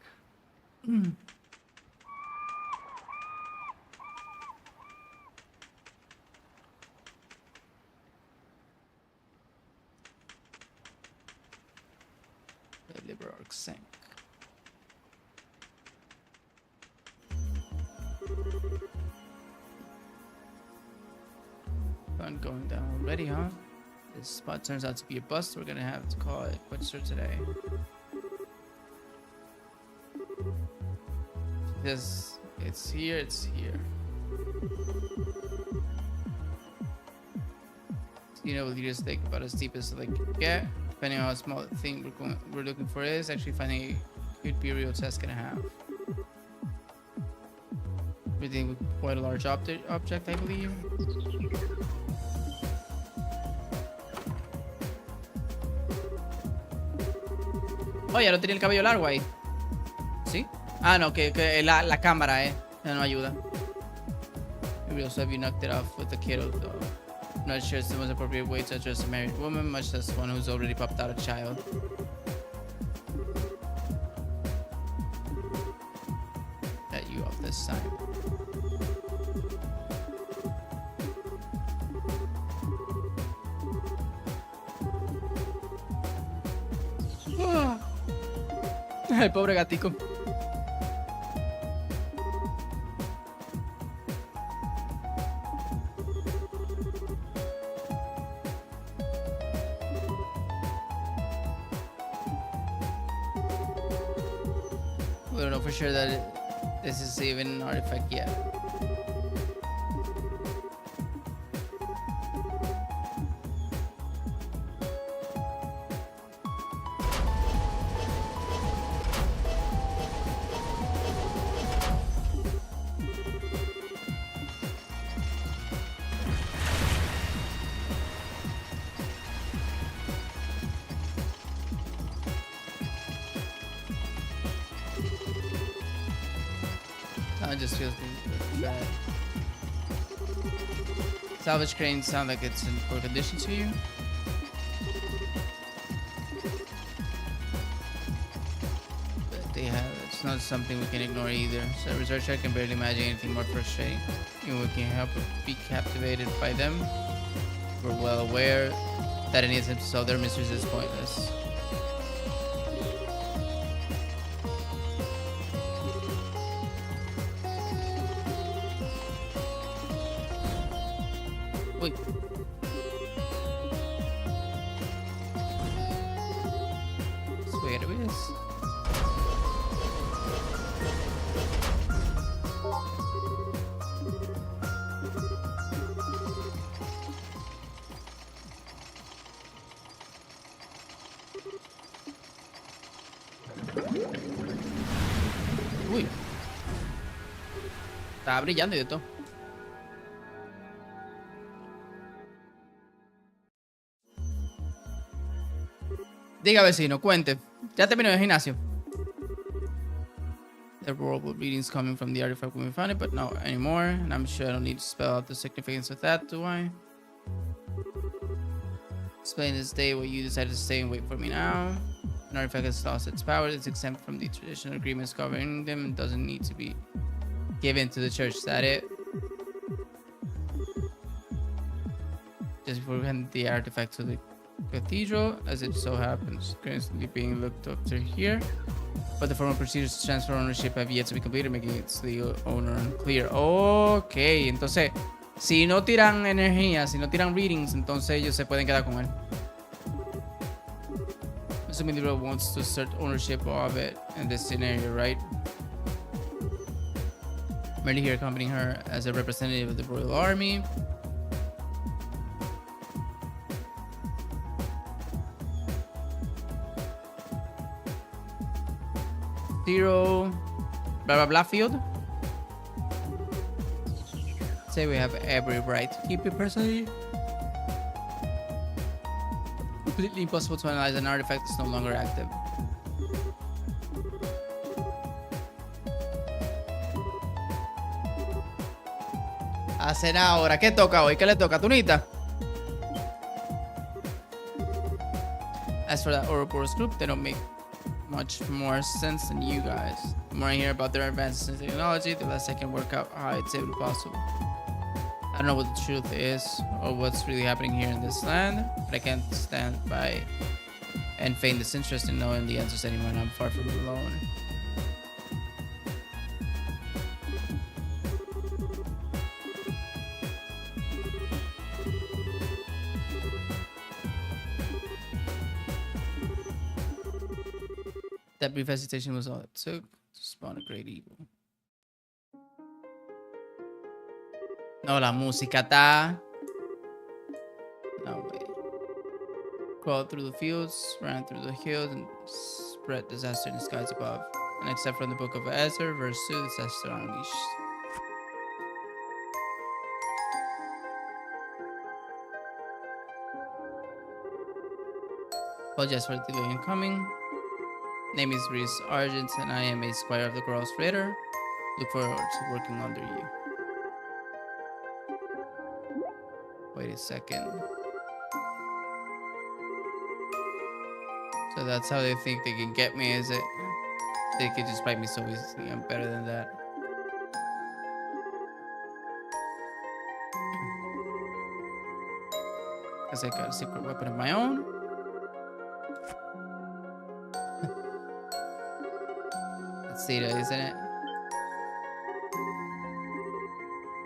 The liver arc sank. Fun going down already, huh? This spot turns out to be a bust. We're gonna have to call it quits for today. This, it's here, it's here. You know, you just think about as deep as like get, depending on how small the thing we're looking for is. Actually, finding a good burial test gonna have. We're dealing with quite a large object, I believe. Oh, ya no tenía el cabello largo ahí. ¿Sí? Ah, no, que la cámara, no ayuda. Maybe also have you knocked it off with the kiddo, though. I'm not sure it's the most appropriate way to address a married woman, much less one who's already popped out a child. Get you off this time. El pobre gatico. We don't know for sure that this is even an artifact yet. It just feels bad. Salvage cranes sound like it's in poor condition to you. But it's not something we can ignore either. So a researcher, I can barely imagine anything more frustrating. Even we can help but be captivated by them. We're well aware that any attempt to solve their mysteries is pointless. Uy. Sweet it is. Uy. Estaba brillando y de todo. Diga, vecino, cuente. Ya terminó el gimnasio. There were horrible readings coming from the artifact when we found it, but not anymore. And I'm sure I don't need to spell out the significance of that, do I? Explain this day why you decided to stay and wait for me now. An artifact has lost its power. It's exempt from the traditional agreements governing them and doesn't need to be given to the church. Is that it? just before we hand the artifact to the cathedral, as it so happens, currently being looked after here. But the formal procedures to transfer ownership have yet to be completed, making its legal owner unclear. Ok, entonces, si no tiran energía, si no tiran readings, entonces ellos se pueden quedar con él. Assuming the royal wants to assert ownership of it in this scenario, right? Merely here accompanying her as a representative of the royal army. Zero, blah blah blah field. Say we have every right to keep it personally. Completely impossible to analyze an artifact that's no longer active. Hacen ahora. ¿Qué toca hoy? ¿Qué le toca? ¿Tunita? As for that Ouroboros group, they don't make much more sense than you guys. The more I hear about their advances in technology, the less I can work out how it's even possible. I don't know what the truth is or what's really happening here in this land, but I can't stand by and feign disinterest in knowing the answers anymore, and I'm far from alone. That brief hesitation was all it took to spawn a great evil. No, la música está... No way. Crawled through the fields, ran through the hills, and spread disaster in the skies above. And except from the book of Ezra, verse 2, disaster unleashed. Apologize for the delay in coming. Name is Reese Argent, and I am a squire of the Gross Raider. Look forward to working under you. Wait a second. So that's how they think they can get me, is it? They could just fight me so easily. I'm better than that. Because I got a secret weapon of my own. That's Zeta, isn't it?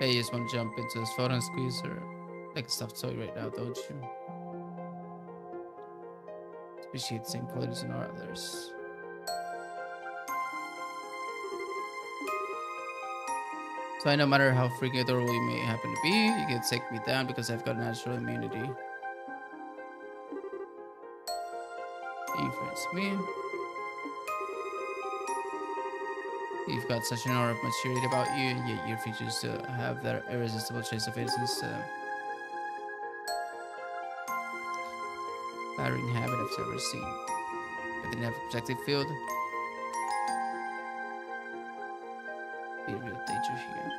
Hey, you just want to jump into this photo and squeeze her like a stuffed toy right now, don't you? Appreciate the same qualities in our others. So no matter how freaking adorable you may happen to be, you can take me down because I've got natural immunity. You friends me. You've got such an aura of maturity about you, and yet your features still have that irresistible trace of innocence. Flattering habit I've ever seen. But didn't have a protective field. Be a real danger here.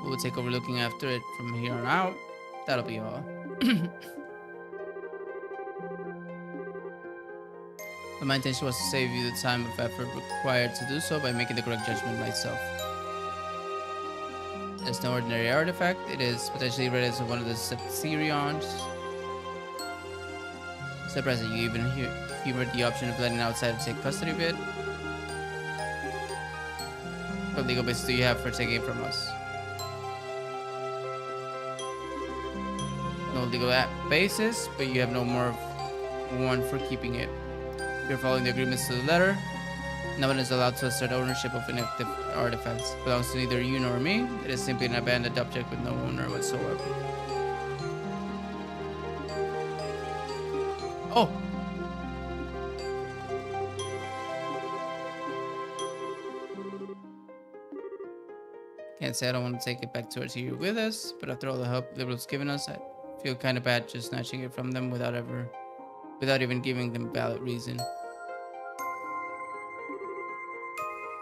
We'll take over looking after it from here on out. That'll be all. But my intention was to save you the time of effort required to do so by making the correct judgment myself. It's no ordinary artifact. It is potentially rated as one of the Septirions. Surprising you even humored the option of letting an outsider take custody of it. What legal basis do you have for taking it from us? No legal basis, but you have no more of one for keeping it. You're following the agreements to the letter. No one is allowed to assert ownership of inactive artifacts. It belongs to neither you nor me. It is simply an abandoned object with no owner whatsoever. Oh! Can't say I don't want to take it back towards you with us, but after all the help Liberal's given us, I feel kind of bad just snatching it from them without even giving them a valid reason.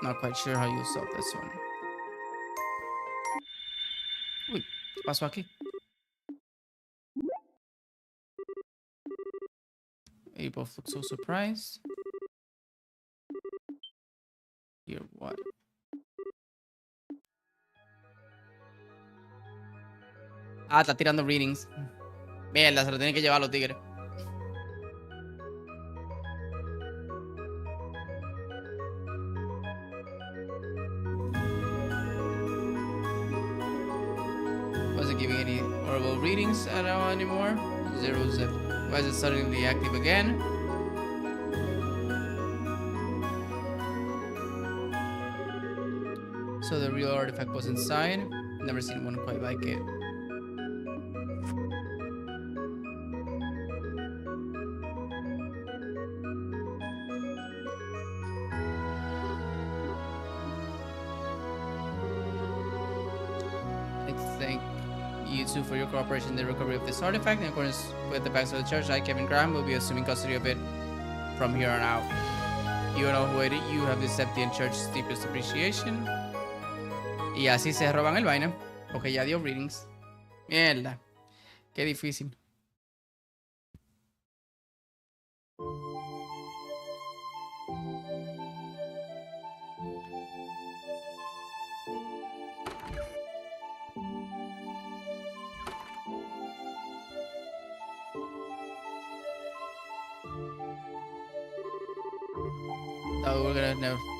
Not quite sure how you'll solve this one. Uy, ¿qué pasó aquí? You both look so surprised. Here, what? Ah, está tirando readings. Mierda, se lo tienen que llevar los tigres. Wasn't giving any horrible readings at all anymore. Zero zip. Why is it suddenly active again? So the real artifact was inside. Never seen one quite like it. Thank you two for your cooperation in the recovery of this artifact. In accordance with the facts of the church, I, Kevin Graham, will be assuming custody of it from here on out. You know who it is. You have the Septian Church's deepest appreciation. Y así se roban el vaina, porque ya dio readings. Mierda, qué difícil.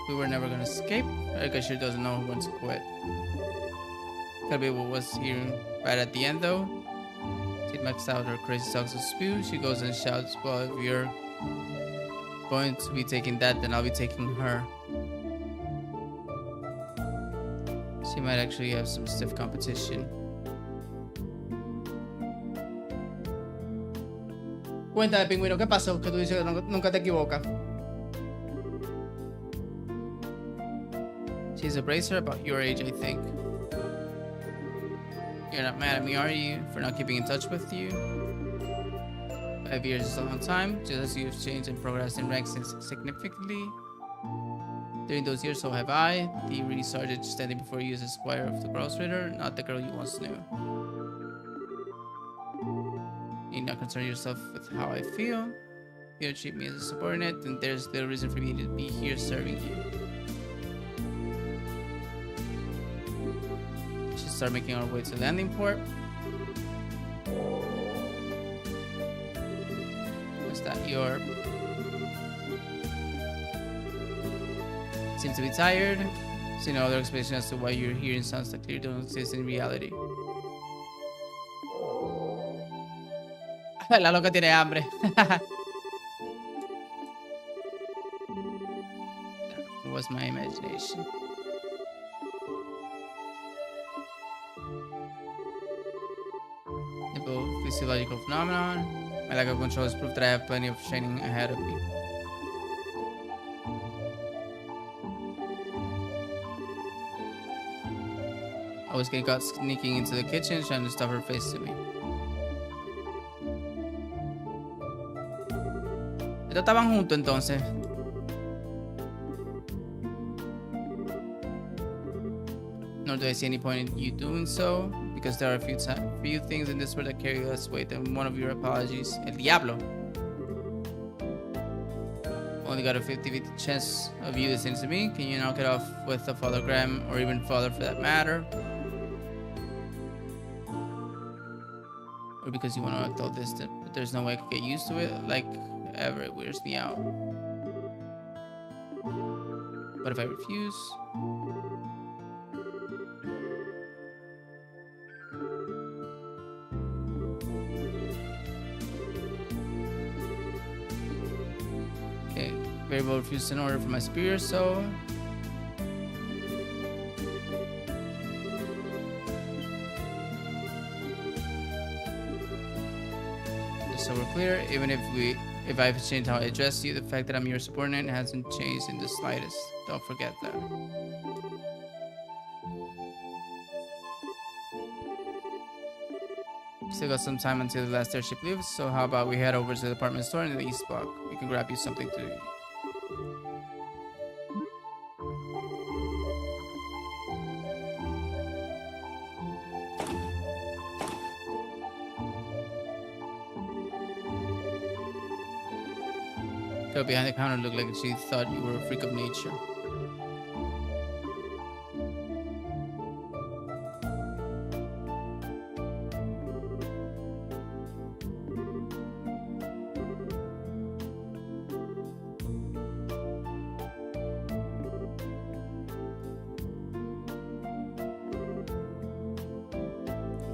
We were never gonna escape. I guess she doesn't know who wants to quit. Could be what was here right at the end though. She maxed out her crazy songs of spew. She goes and shouts, well, if you're going to be taking that, then I'll be taking her. She might actually have some stiff competition. Cuéntame, pingüino, ¿qué pasó? Que tú dices que nunca te equivocas. She's a bracer about your age, I think. You're not mad at me, are you, for not keeping in touch with you? 5 years is a long time, just as you've changed and progressed in rank significantly. During those years, so have I. The really sergeant standing before you is a squire of the Gross Ritter, not the girl you once knew. You need not concern yourself with how I feel. You don't treat me as a subordinate, and there's little reason for me to be here serving you. Start making our way to the landing port. Was that your... Seem to be tired. See no other explanation as to why you're here and sounds like you don't exist in reality. La loca tiene hambre. That was my imagination. Physiological phenomenon. My lack of control is proof that I have plenty of training ahead of me. I was getting caught sneaking into the kitchen, trying to stuff her face to me. Estos estaban juntos entonces. Nor do I see any point in you doing so, because there are a few things in this world that carry less weight than one of your apologies. El diablo. Only got a 50-50 chance of you listening to me. Can you knock it off with a Father Graham, or even Father for that matter? Or because you want to act all distant, but there's no way I could get used to it. Like ever, it weirds me out. But if I refuse... Very well refused an order from my superior, so... Just so we're clear, even if I've changed how I address you, the fact that I'm your subordinate hasn't changed in the slightest. Don't forget that. Still got some time until the last airship leaves, so how about we head over to the department store in the East Block? We can grab you something to eat. Girl behind the counter looked like she thought you were a freak of nature.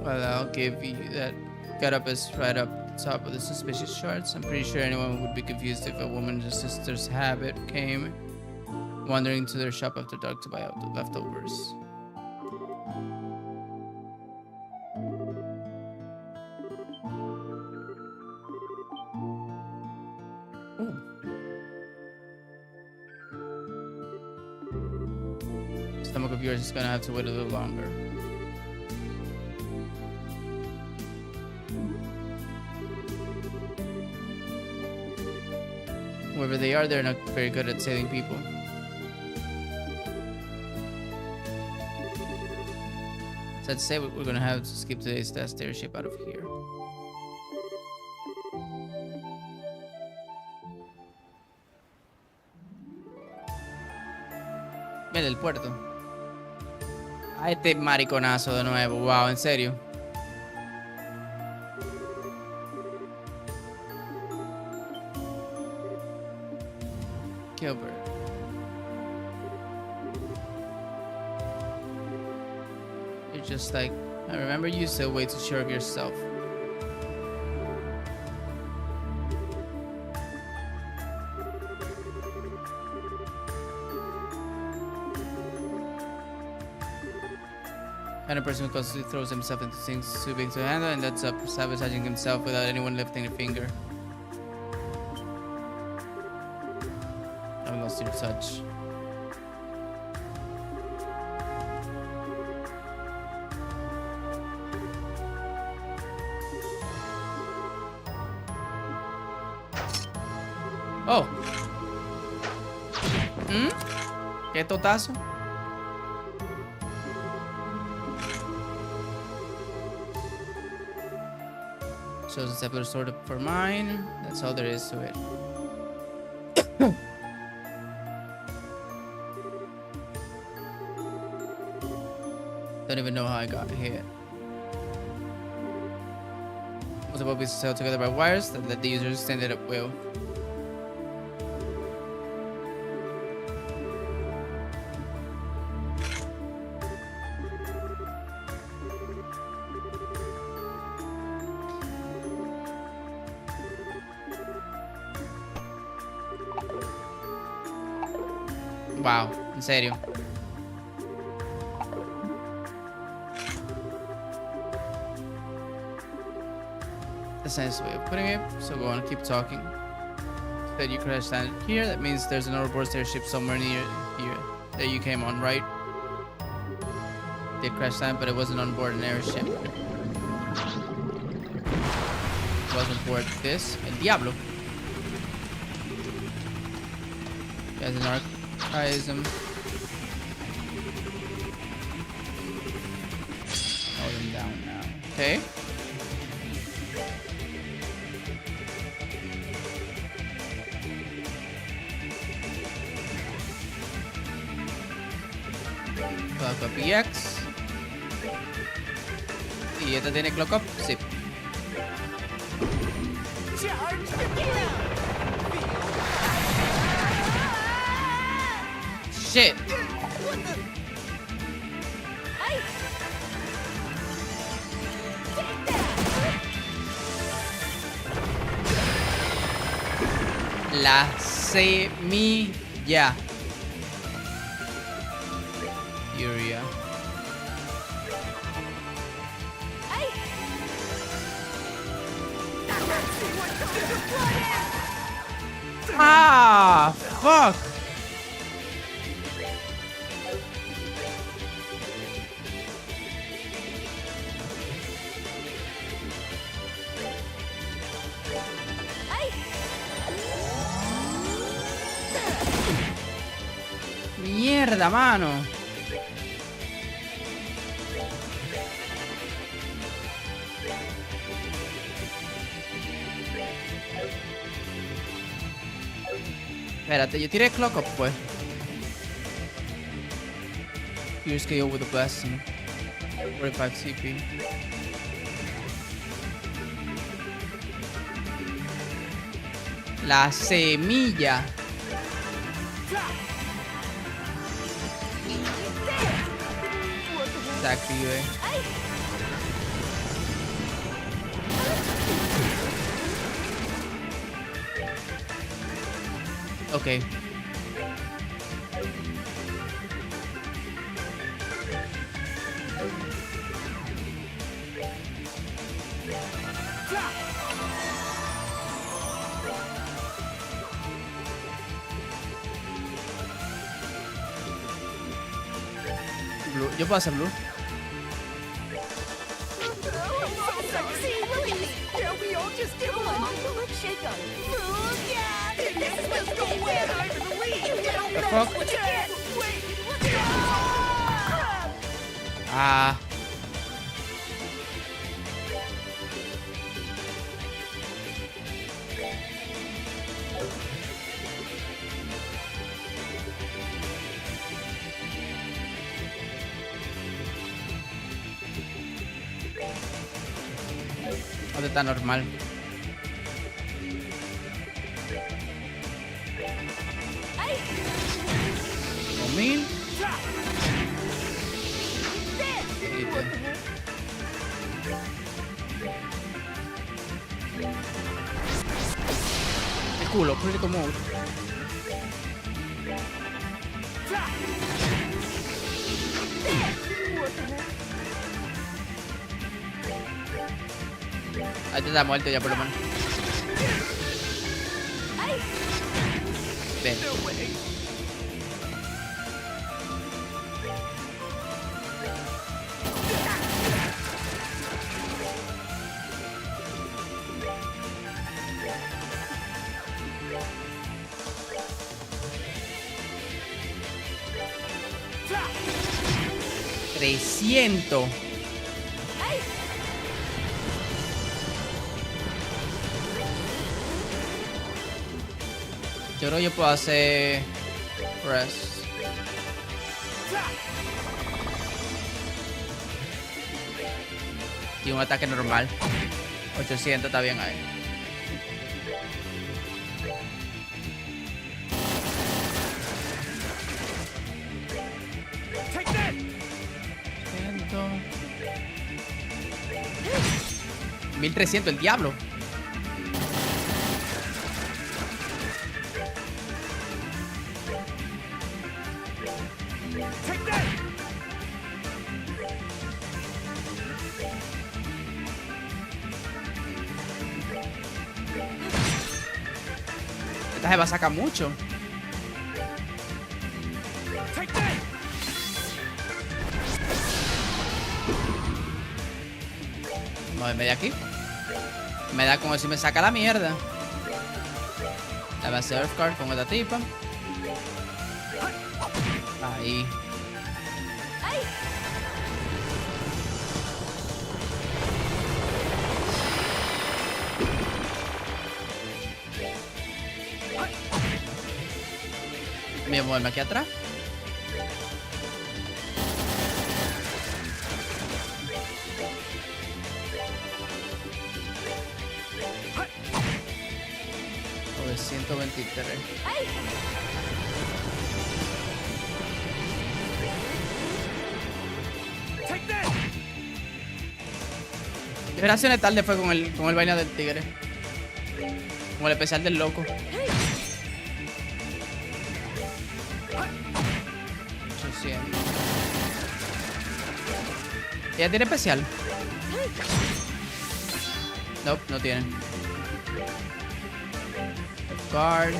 Well, I'll give you that. Getup is right up top of the suspicious charts. I'm pretty sure anyone would be confused if a woman's sister's habit came wandering to their shop after dark to buy out the leftovers. Ooh. Stomach of yours is gonna have to wait a little longer. Whoever they are, they're not very good at saving people. Sad to say, we're gonna have to skip today's test airship out of here. Mira el puerto. A este mariconazo de nuevo. Wow, en serio. Gilbert. You're just like, I remember you, still way too sure of yourself. Kind of person who constantly throws himself into things too big to handle and ends up sabotaging himself without anyone lifting a finger. I lost your touch. Oh. ¿Qué totazo? Shows a separate sort of for mine. That's all there is to it. Don't even know how I got hit. Was about to be held together by wires that let the user stand it at will. Wow, en serio. That's a nice way of putting it, so go on, keep talking. Said you crash landed here, that means there's an overboard airship somewhere near here that you came on, right? Did crash land, but it wasn't on board an airship. It wasn't board this. El Diablo. Guys, an archaism. Hold him down now. Okay. Clock up EX. Y esta tiene clock up, sí. Shit. La semilla. Furia. Ah, fuck. Mierda, mano. Espérate, yo tiré clock up, pues. Here's KO with a blessing. 45 CP. La semilla. Se active. Ok. Blue. Yo puedo hacer blue. The fuck? Ah. ¿Dónde está normal? ¿2000? El culo, critical mode. Ahí te está muerto ya por lo menos. Ven. 300. Yo creo que yo puedo hacer press. Y un ataque normal. 800 está bien ahí. Take that! 1300, el diablo. Take that! Esta se va a sacar mucho. Take that! Moverme de aquí. Me da como si me saca la mierda. La va a hacer Earth Card con esta tipa. Ahí. Voy a moverme aquí atrás. Sobre 123. Take that! ¿Qué reacciones tarde fue con el vaina del tigre? Como el especial del loco. 800. ¿Ella tiene especial? No, no tiene. Guard.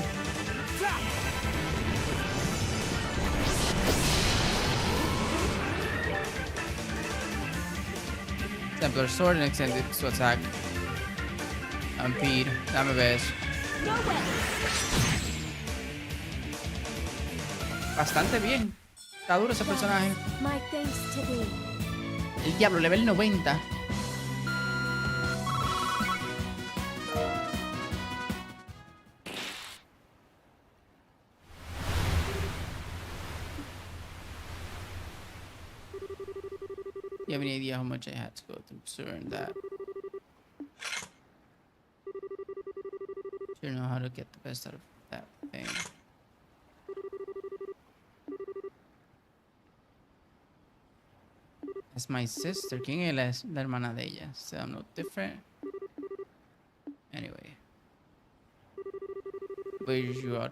Templar Sword and extended to attack. Impede. Dame ver eso. Bastante bien. Está duro ese personaje. My thanks to thee. El diablo, level 90. You have any idea how much I had to go through to earn that? You know how to get the best out of that thing. That's my sister. ¿Quién es la hermana de ella? So I'm no different. Anyway. But you are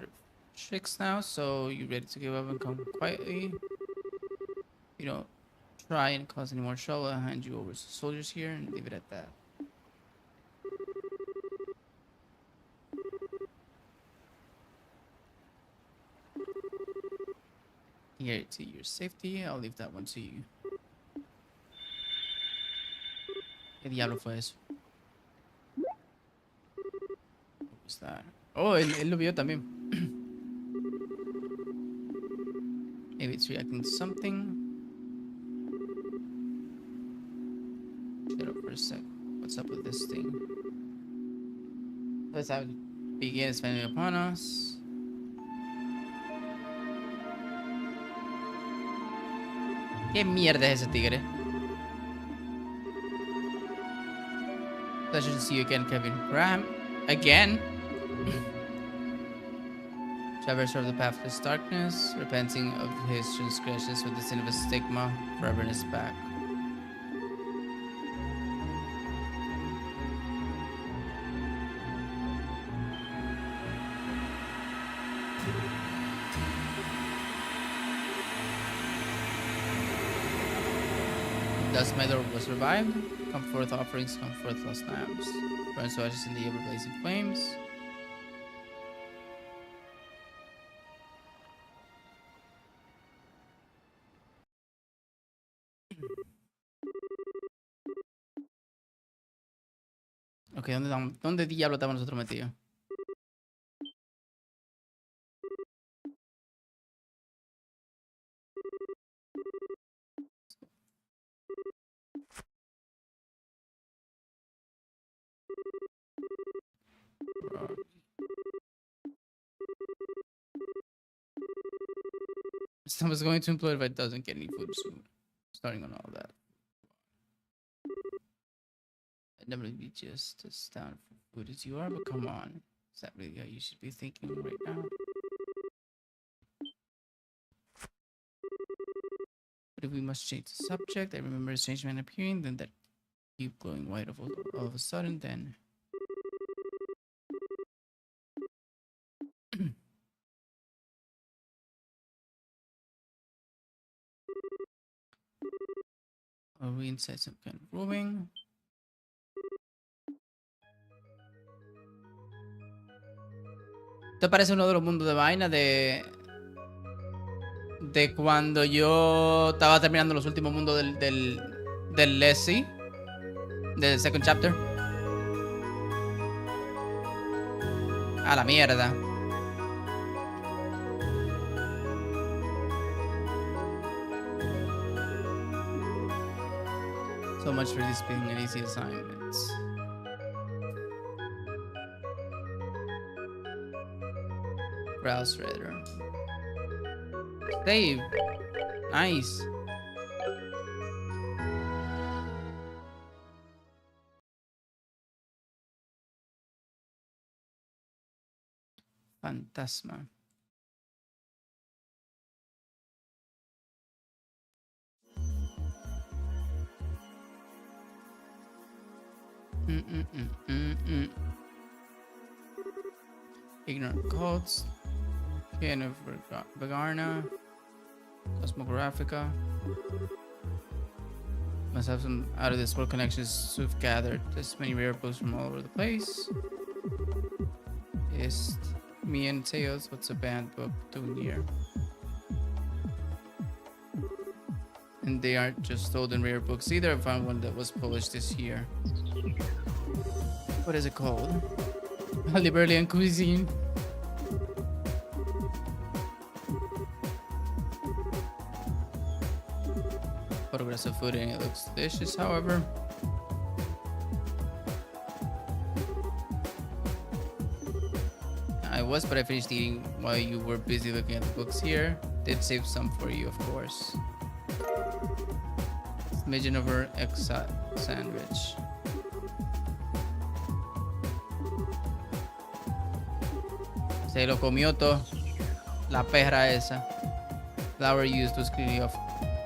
tricks now, so you ready to give up and come quietly. You don't try and cause any more trouble. I'll hand you over to soldiers here and leave it at that. Here to your safety, I'll leave that one to you. ¿Qué diablo fue eso? What was that? Oh, él lo vio también. Maybe it's reacting to something. Shut up for a sec. What's up with this thing? Let's have it begin spending upon us. ¿Qué mierda es ese tigre? Pleasure to see you again, Kevin. Graham. Again? Traverser of the pathless darkness, repenting of his transgressions with the sin of a stigma forever in his back. Thus my Lord was revived. Come forth offerings, come forth lost lambs. Burn so ashes in the ever blazing flames. Ok, ¿dónde diablo estamos nosotros metidos? Someone's going to implode if it doesn't get any food soon. Starting on all that. I'd never be just as down for food as you are, but come on. Is that really how you should be thinking right now? But if we must change the subject, I remember a strange man appearing, then that keep glowing white all of a sudden, then... Are we inside some kind of rooming? Esto parece uno de los mundos de vaina de cuando yo estaba terminando los últimos mundos del Leslie, del second chapter. A la mierda. So much for this being an easy assignment. Browse Redder. Save. Nice. Fantasma. Ignorant cults. Kin of Vagarna. Cosmographica. Must have some out of this world connections who've gathered this many rare books from all over the place. Is me and Tails, what's a band book doing here? And they aren't just old and rare books either. I found one that was published this year. What is it called? Liberian Cuisine. Photographs of food and it looks delicious, however. I was, but I finished eating while you were busy looking at the books here. Did save some for you, of course. Smidgen over egg sandwich. Se lo comió todo. La perra esa. Flour used was clearly of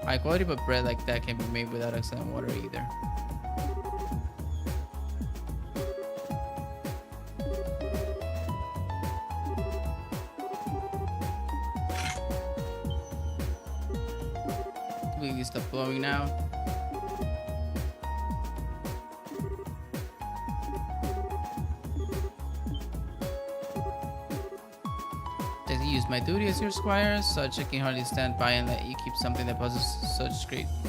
high quality, but bread like that can be made without excellent water either. Completely stop blowing now. As he used my duty as your squire, such I can hardly stand by and let you keep something that poses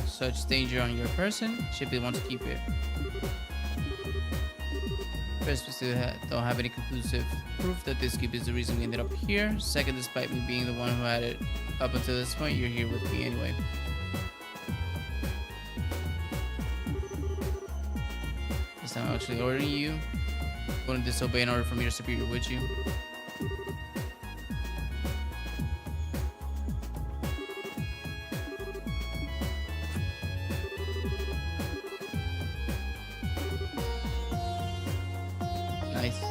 such danger on your person. Should be want to keep it. First, we still don't have any conclusive proof that this cube is the reason we ended up here. Second, despite me being the one who had it up until this point, you're here with me anyway. This time I'm actually ordering you. You wouldn't disobey an order from your superior, would you? Nice.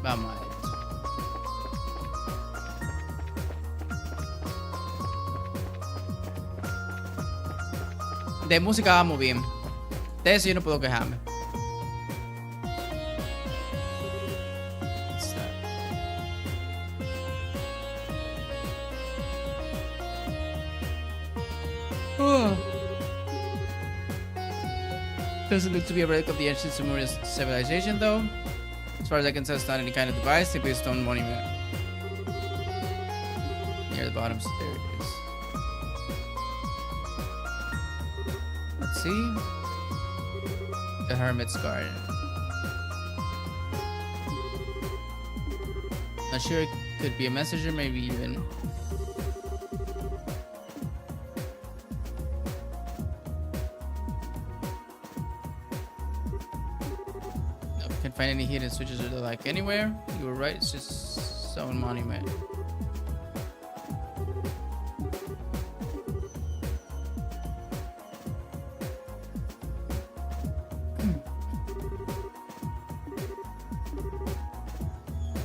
Vamos a esto. De música vamos bien. De eso yo no puedo quejarme. Doesn't look to be a relic of the ancient Sumerian civilization, though. As far as I can tell, it's not any kind of device, simply a stone monument. Near the bottom, so there it is. Let's see. The Hermit's Garden. Not sure, it could be a messenger, maybe even. No, can't find any hidden switches or the like anywhere. You were right, it's just stone monument.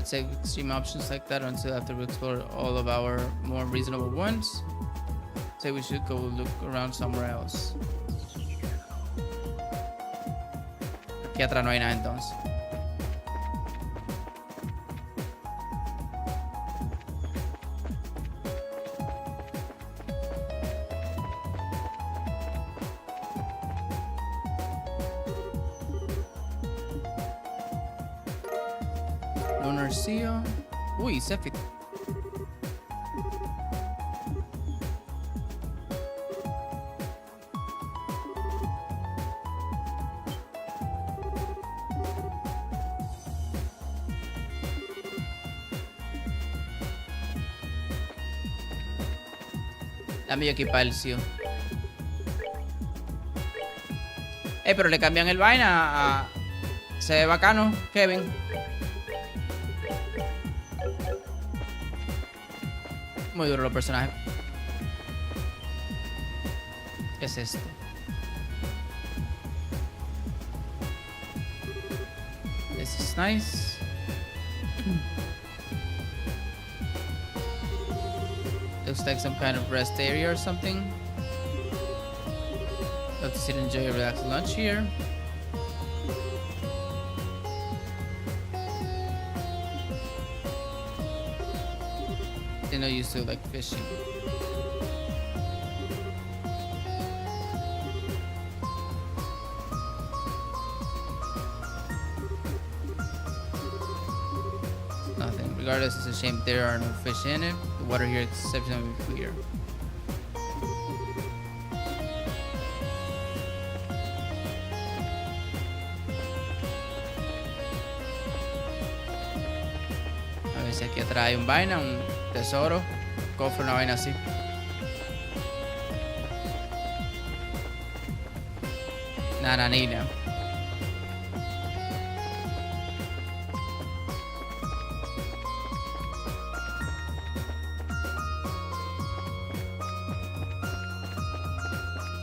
Save extreme options like that until after we explore all of our more reasonable ones. Say we should go look around somewhere else. Aquí atrás no hay nada entonces. Lunar Seal. Uy, Cephid. Dame yo equipar el Seal. Pero le cambian el vaina a... Se ve bacano, Kevin. Muy duro los personajes. ¿Qué es esto? This is nice. Looks like some kind of rest area or something. Love to sit and enjoy a relaxed lunch here. I know you still like fishing. Nothing. Regardless, it's a shame there are no fish in it. The water here is exceptionally clear. A ver si aquí atrás hay un vaina, un tesoro, cofre, una vaina así. Nananina.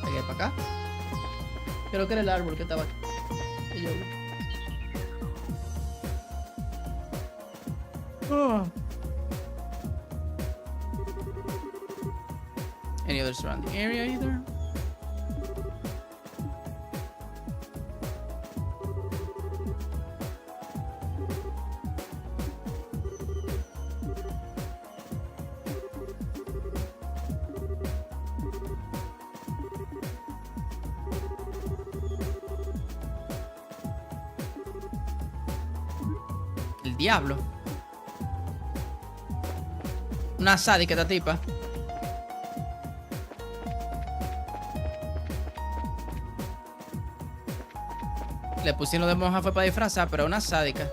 Llegué para acá. Creo que era el árbol que estaba aquí. Y yo... Any other surrounding area either? El diablo. Una sádica esta tipa. Le pusieron de monja fue para disfrazar, pero una sádica.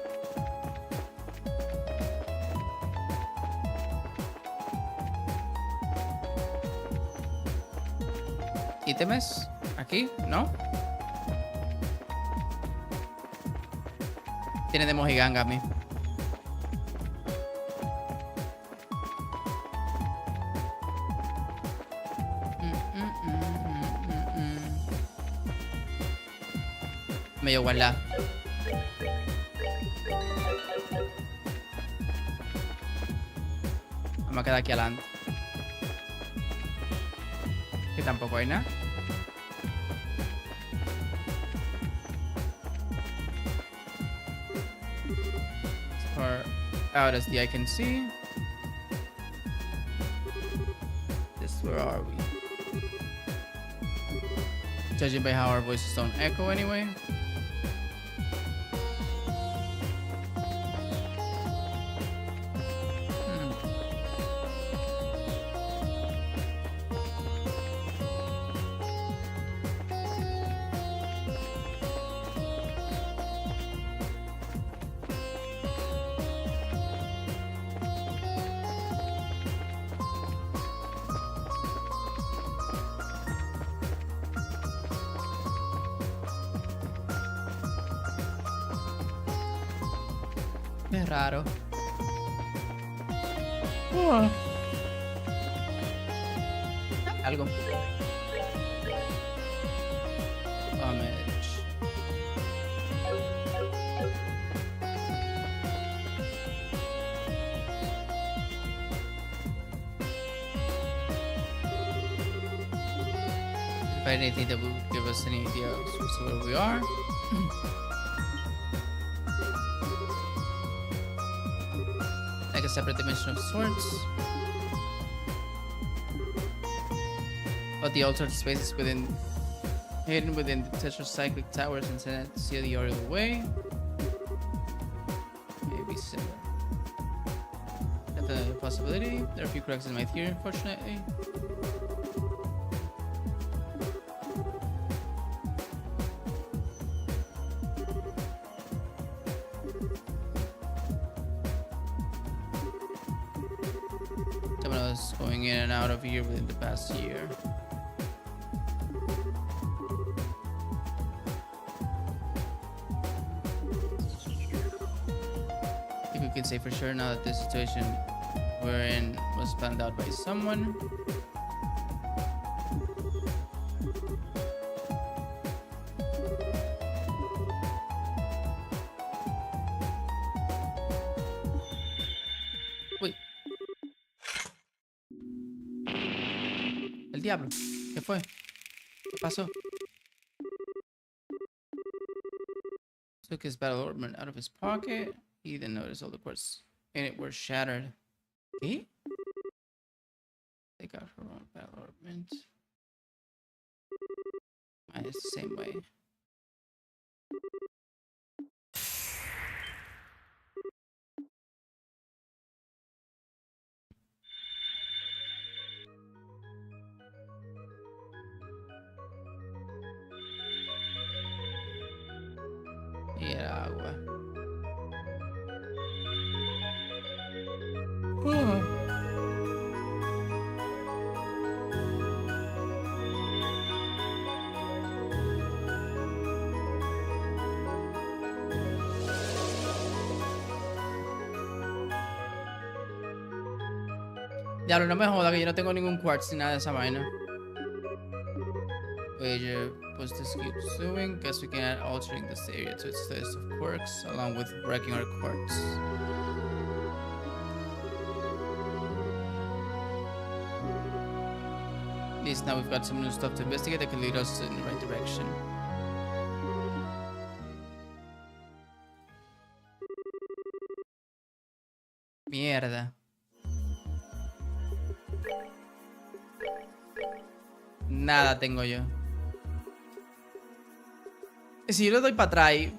Ítems. Aquí, ¿no? Tiene de mojiganga a mí. Me dio guardar. Vamos a quedar aquí adelante. Que tampoco hay nada. As far out as the eye can see. Where are we? Judging by how our voices don't echo anyway. Es raro. Algo. Damage. If anything that would give us any idea of where we are. Like a separate dimension of sorts. But the altered spaces hidden within the tetracyclic towers intended to seal the order away. Maybe similar. That's a possibility. There are a few cracks in my theory, unfortunately. Going in and out of here within the past year. I think we can say for sure now that this situation we're in was planned out by someone. El diablo. ¿Qué fue? ¿Qué pasó? Took his battle ornament out of his pocket. He then noticed all the parts in it were shattered. ¿Qué? They got her own battle ornament. Mine is the same way. Y el agua. Diablo, no me joda que yo no tengo ningún quartz ni nada de esa vaina. Wager was this keeps doing. Guess we can add altering this area to its list of quirks along with wrecking our quartz. At least now we've got some new stuff to investigate that can lead us in the right direction. Mierda. Nada tengo yo. Si yo le doy para atrás y...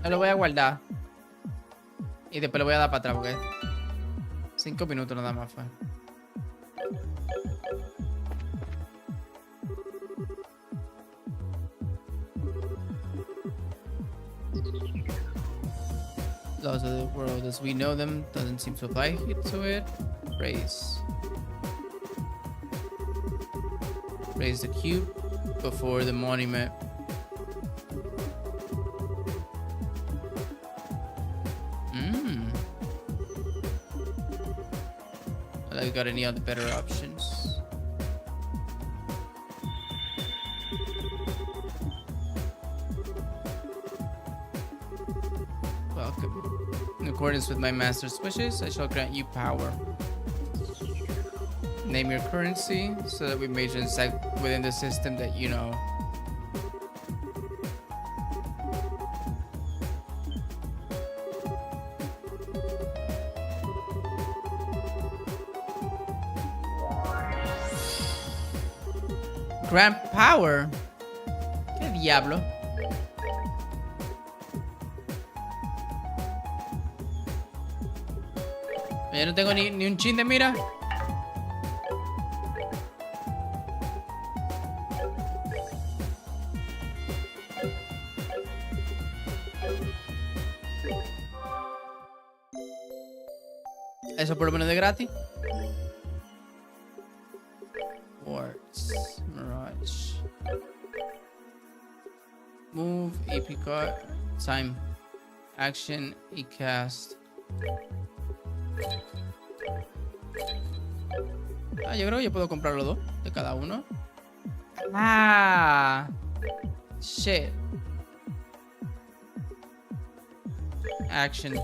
Yo lo voy a guardar. Y después lo voy a dar para atrás porque... 5 minutos nada más fue. Laws of the world as we know them doesn't seem to apply to it. Raise the cube before the monument. Well, I got any other better options? Welcome. In accordance with my master's wishes, I shall grant you power. Name your currency so that we may transact within the system that you know. Grant power? ¿Qué diablo? Yo no tengo ni un chin de mira. Eso por lo menos de gratis. Words. Mirage. Move. EP card. Time. Action. E-cast. Yo creo que yo puedo comprar los dos de cada uno. Shit. Action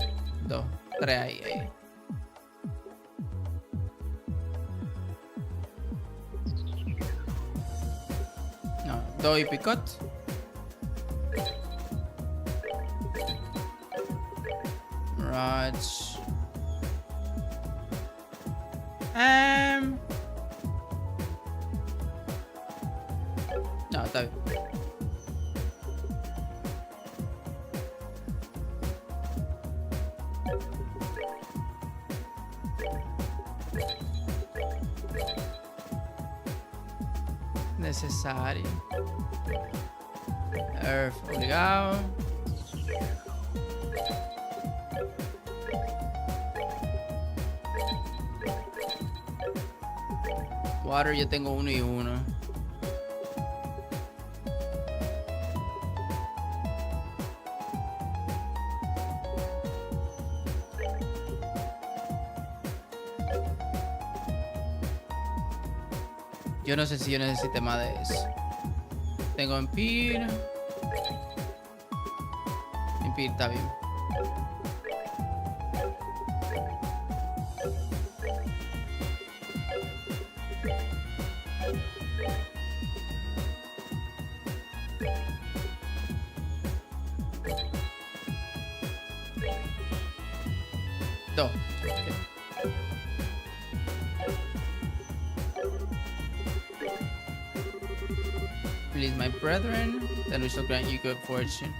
2, 3 ahí. No, 2 y picot. Mirage. No, está bien. Necesario. Earth, obligado. Water, yo tengo 1 y 1. Yo no sé si yo necesite más de eso. Tengo Empire. Empire está bien. Dos. Release my brethren, then we shall grant you good fortune.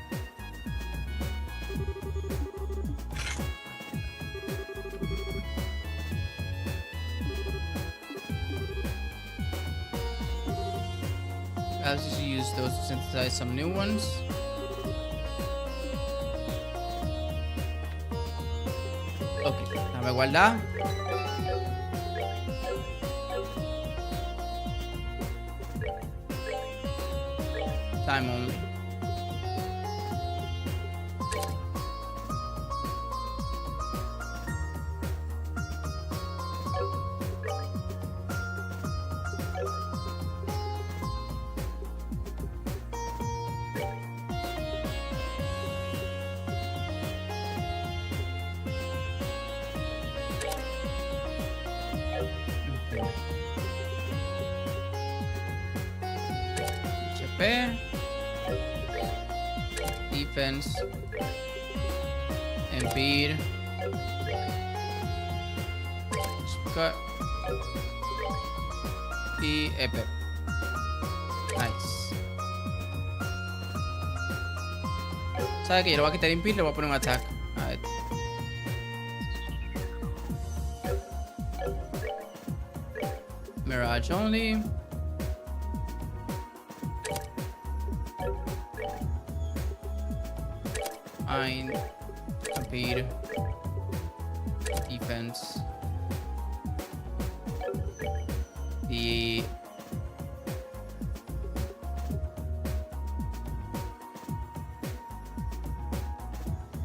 I'll just use those to synthesize some new ones. Ok, déjame guardar. Time only. HP. Defense. Impede. Cut. Y EP. Nice. ¿Sabe que yo le voy a quitar impede y le voy a poner un attack? A ver. Mirage only. Impede. Defense. The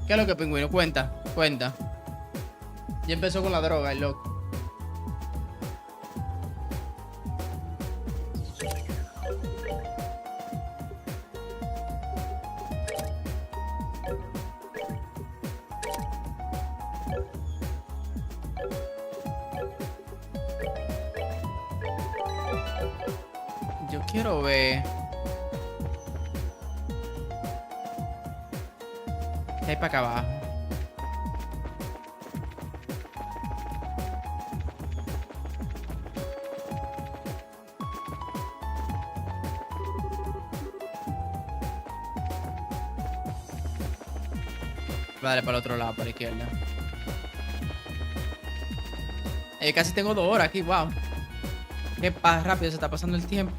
¿qué es lo que pingüino? Cuenta. Ya empezó con la droga, el loco. Yo quiero ver qué hay para acá abajo. Vale, para el otro lado, para la izquierda. Casi tengo 2 horas aquí, wow. Qué rápido se está pasando el tiempo.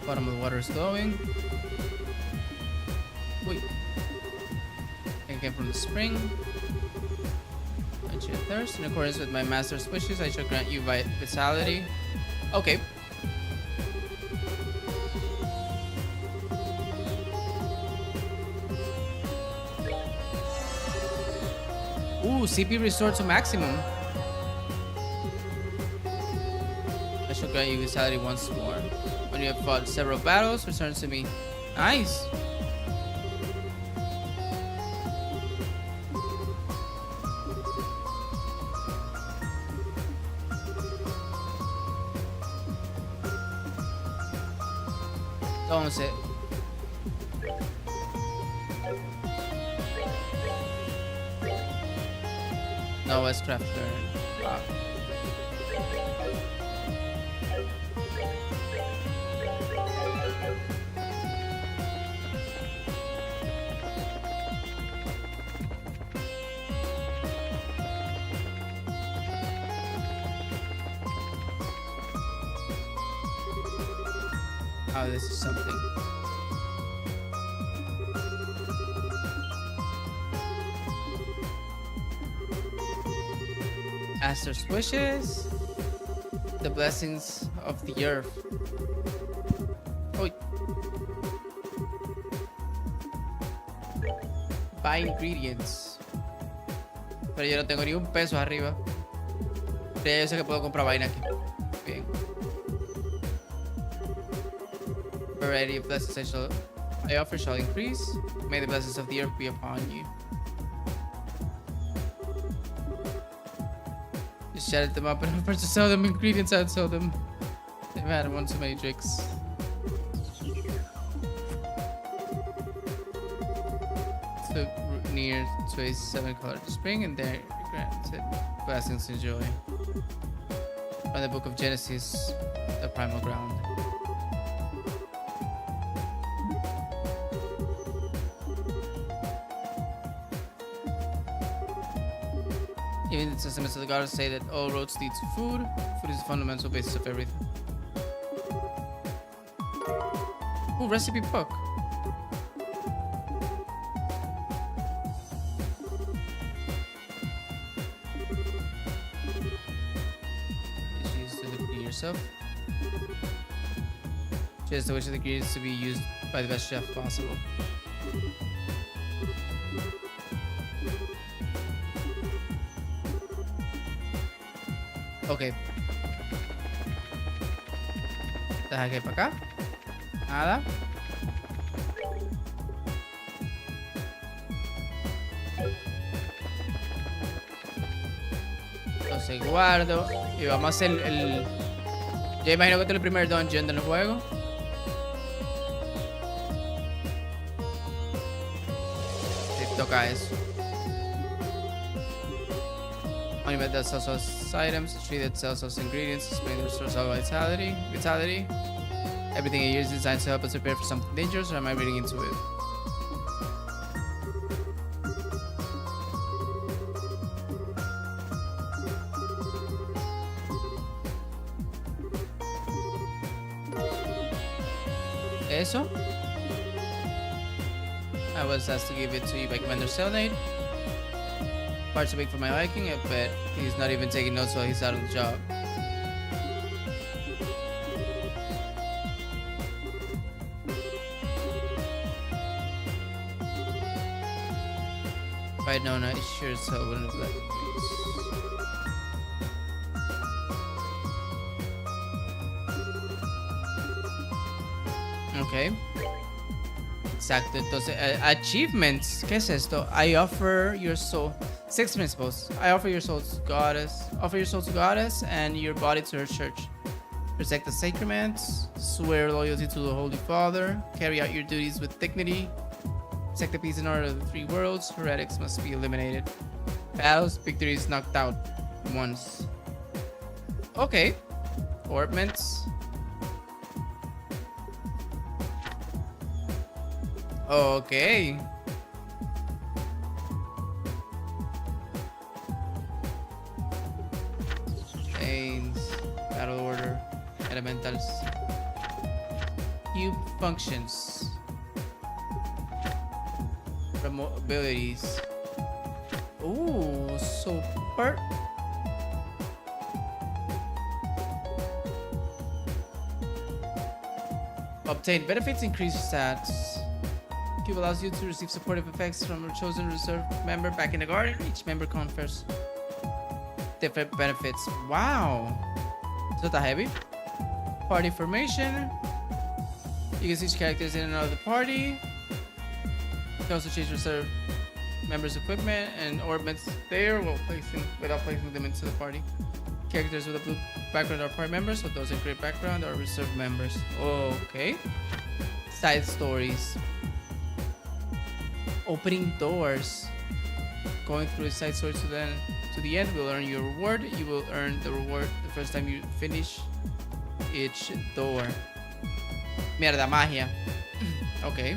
Bottom of the water is glowing. Uy. I came from the spring. Quench your thirst. In accordance with my master's wishes, I shall grant you vitality. Okay. Ooh, CP restored to maximum. I shall grant you vitality once more. When you have fought several battles, return to me. Nice. Entonces, no, West Crafter. Wow. Oh, this is something. Master's wishes. The blessings of the earth. Oh. Buy ingredients. Pero yo no tengo ni un peso arriba. Pero yo sé que puedo comprar vaina aquí. Bien. Variety of blessings I offer shall increase. May the blessings of the earth be upon you. Just shattered them up and offered to sell them ingredients. I'd sell them. They've had once a matrix. Took near to a 7-colored spring, and there granted blessings and joy. From the book of Genesis, the primal ground. Even the testaments of the gods say that all roads lead to food. Food is the fundamental basis of everything. Ooh, recipe book. yourself. Just wish the ingredients to be used by the best chef possible. Ok. Deja que para acá. Nada. Entonces guardo. Y vamos a hacer el... Yo imagino que este es el primer dungeon del juego. Sí, toca eso. Monument that sells us items, a tree that sells us ingredients, display that restores our vitality. Everything I use is designed to help us prepare for something dangerous, or am I reading into it? Eso. I was asked to give it to you by Commander Selenade. Parts are big for my liking, I bet he's not even taking notes while he's out on the job. If I'd known, I sure as hell wouldn't have let him Okay. Exacto, entonces, achievements. ¿Qué es esto? I offer your soul. 6 principles. I offer your soul to goddess. Offer your soul to goddess and your body to her church. Protect the sacraments. Swear loyalty to the Holy Father. Carry out your duties with dignity. Protect the peace and order of the 3 worlds. Heretics must be eliminated. Battles, victories knocked out once. Okay. Ornaments. Okay. Chains, battle order, elementals, cube functions, remote abilities. Ooh, so part. Obtain benefits, increase your stats. Cube allows you to receive supportive effects from a chosen reserve member back in the garden. Each member confers different benefits. Wow. So that's heavy. Party formation. You can switch characters in and out of the party. You can also change reserve members' equipment and ornaments there without placing them into the party. Characters with a blue background are party members, but those in gray background are reserve members. Okay. Side stories. Opening doors. Going through a side story to the end will earn your reward. You will earn the reward the first time you finish each door. Mierda, magia. Okay.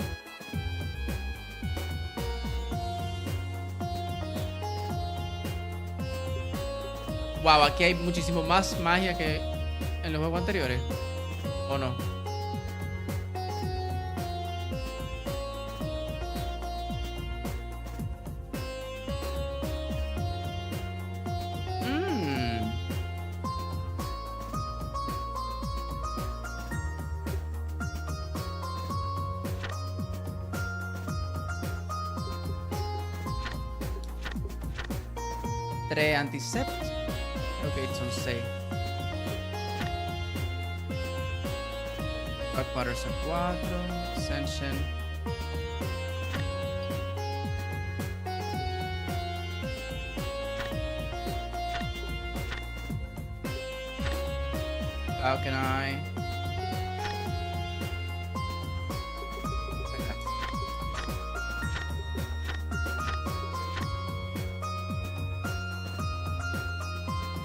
Wow, aquí hay muchísimo más magia que en los juegos anteriores. ¿O no? Anticept. Okay, son 6. Dark Matter son 4. Ascension. How can I?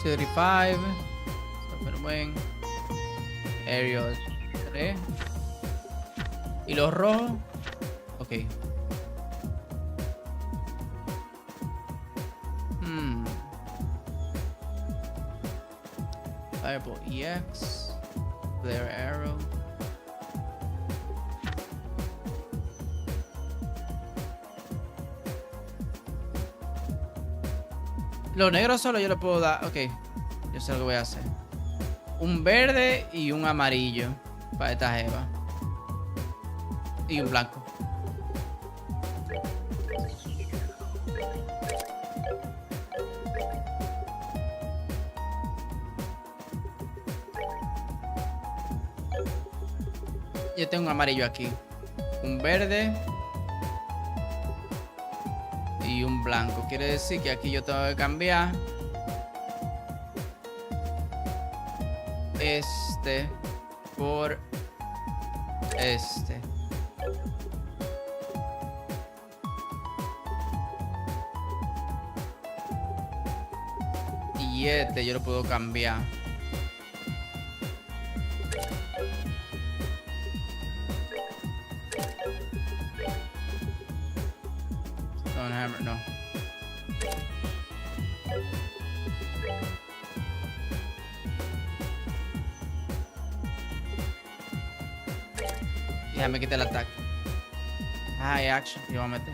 $35. Open wing. Aerial 3. Y los rojos. Ok. Fireball EX. Flare Arrow. Lo negro solo yo le puedo dar. Ok. Yo sé lo que voy a hacer. un verde y un amarillo para esta jeva. Y un blanco. Yo tengo un amarillo aquí. Un verde. Y un blanco. Quiere decir que aquí yo tengo que cambiar este por este. Y este yo lo puedo cambiar. Stonehammer, no. Y déjame quitar el ataque. Ah, hay action. Y voy a meter.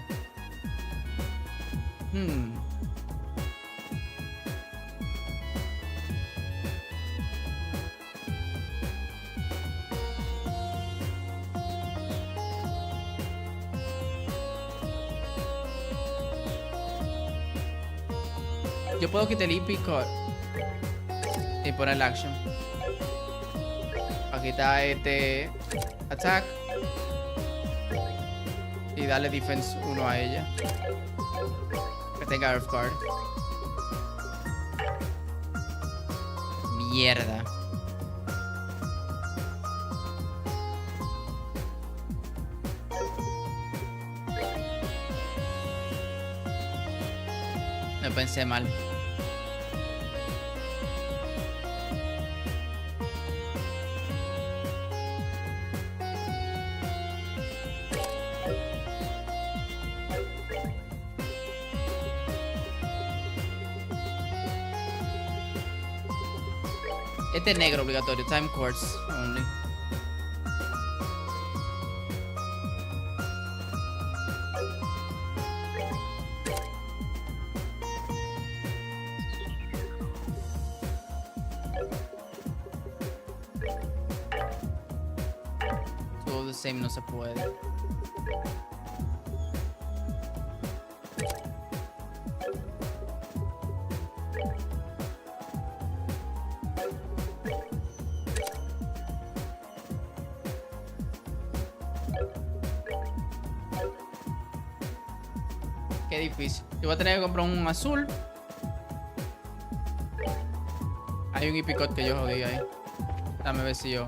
Yo puedo quitar el EP cut y poner el action. Aquí está este attack y darle defense 1 a ella. Que tenga earth guard. Mierda. No pensé mal. Este es negro obligatorio, time course only. Todo the same no se puede. Qué difícil. Yo voy a tener que comprar un azul. Hay un ipicot que yo jodí ahí. Dame ver si yo.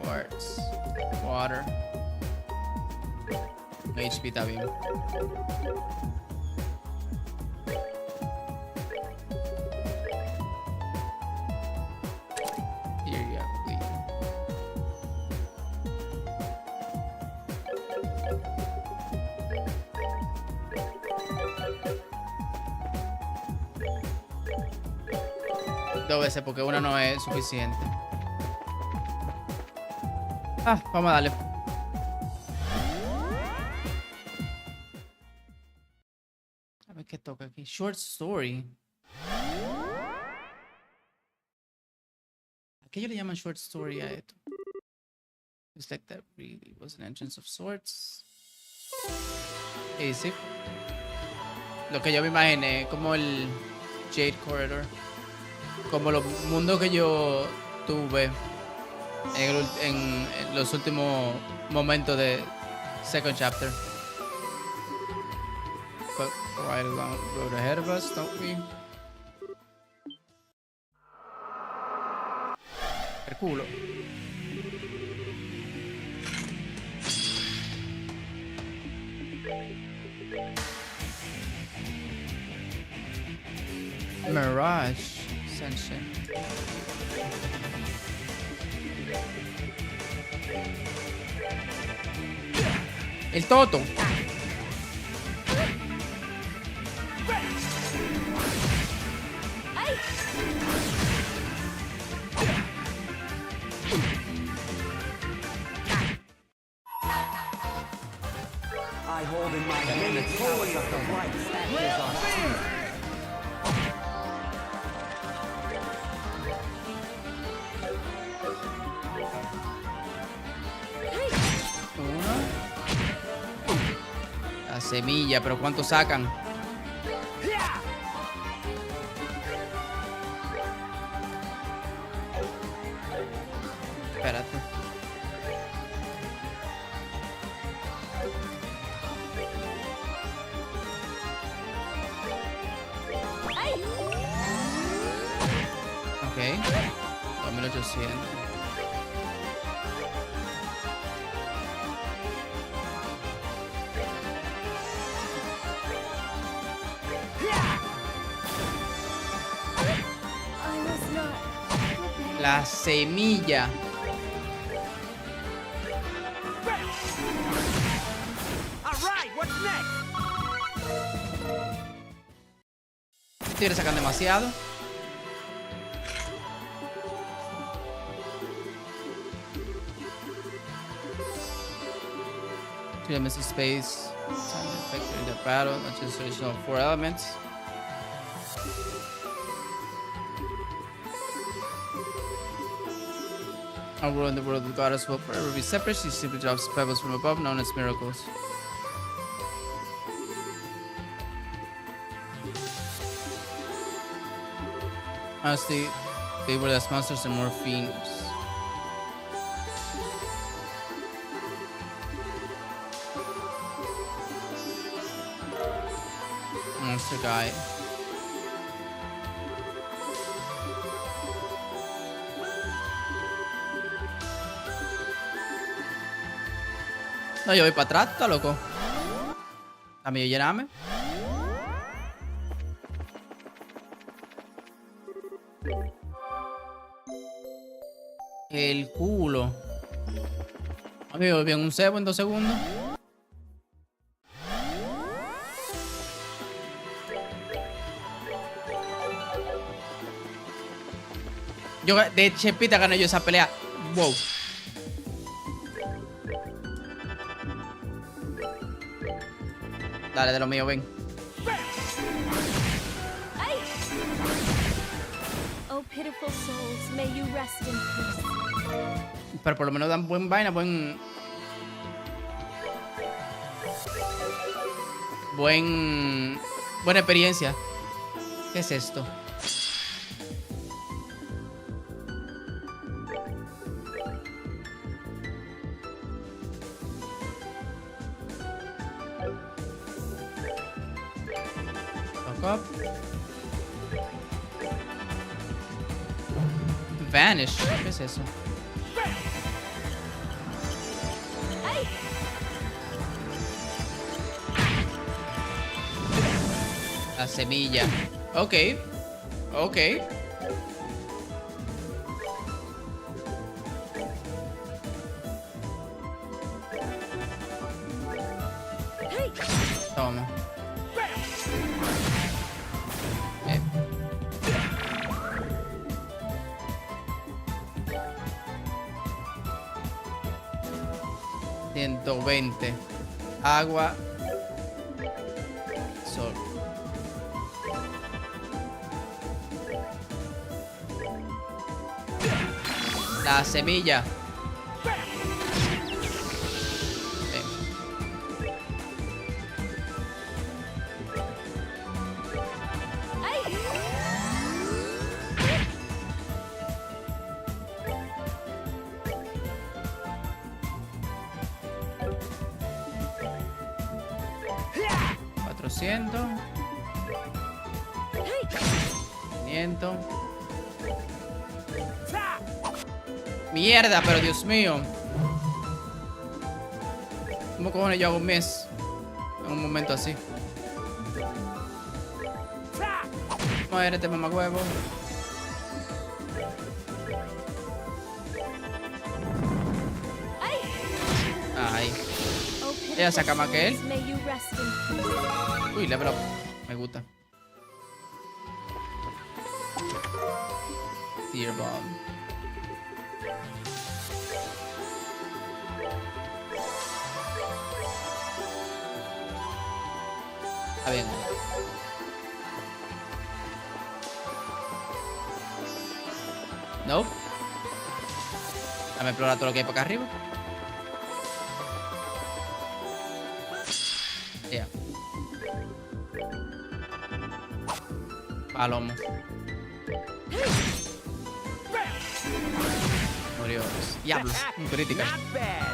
Quartz. Water. HP está bien. Here you go, please. Dos veces porque una no es suficiente. Vamos a darle. A ver qué toca aquí. Short story. ¿A qué ellos le llaman short story a esto? It's like that really was an entrance of sorts. Easy. Lo que yo me imaginé, como el Jade Corridor. Como los mundos que yo tuve en los últimos momentos de second chapter. But right along the road ahead of us, don't we? El culo. Mirage Ascension. El Toto. I hold in my hand the chalice of the right. That is our semilla, pero ¿cuánto sacan? Espérate. Ok. 2800. La semilla. All right, what's next? Estos tigres sacan demasiado. To miss space. Time effect in the battle. Not just traditional 4 elements. Our world and the world of goddess will forever be separate. She simply drops pebbles from above, known as miracles. Honestly, they were less monsters and more fiends. Monster guy. No, yo voy para atrás, está loco. A mí, llename. El culo. Amigo, bien un cebo en 2 segundos. Yo de chepita gané yo esa pelea. Wow. Dale, de lo mío, ven. Oh, pitiful souls, may you rest in peace. Pero por lo menos dan buen vaina, buena experiencia. ¿Qué es esto? Lock up. Vanish. ¿Qué es eso? La semilla. Ok. Ok. Toma. Eh. 120. Agua. Sol. La semilla. $400. 500. Mierda, pero Dios mío. ¿Cómo cojones yo hago un mes en un momento así? Muérete, mamahuevo. Ay. Ella saca más que él. Uy, level up. Me gusta. Tear bomb. Está bien. No. Dame explorar todo lo que hay para acá arriba. Yeah. Palomo. Murió. Diablos. Crítica. Not bad.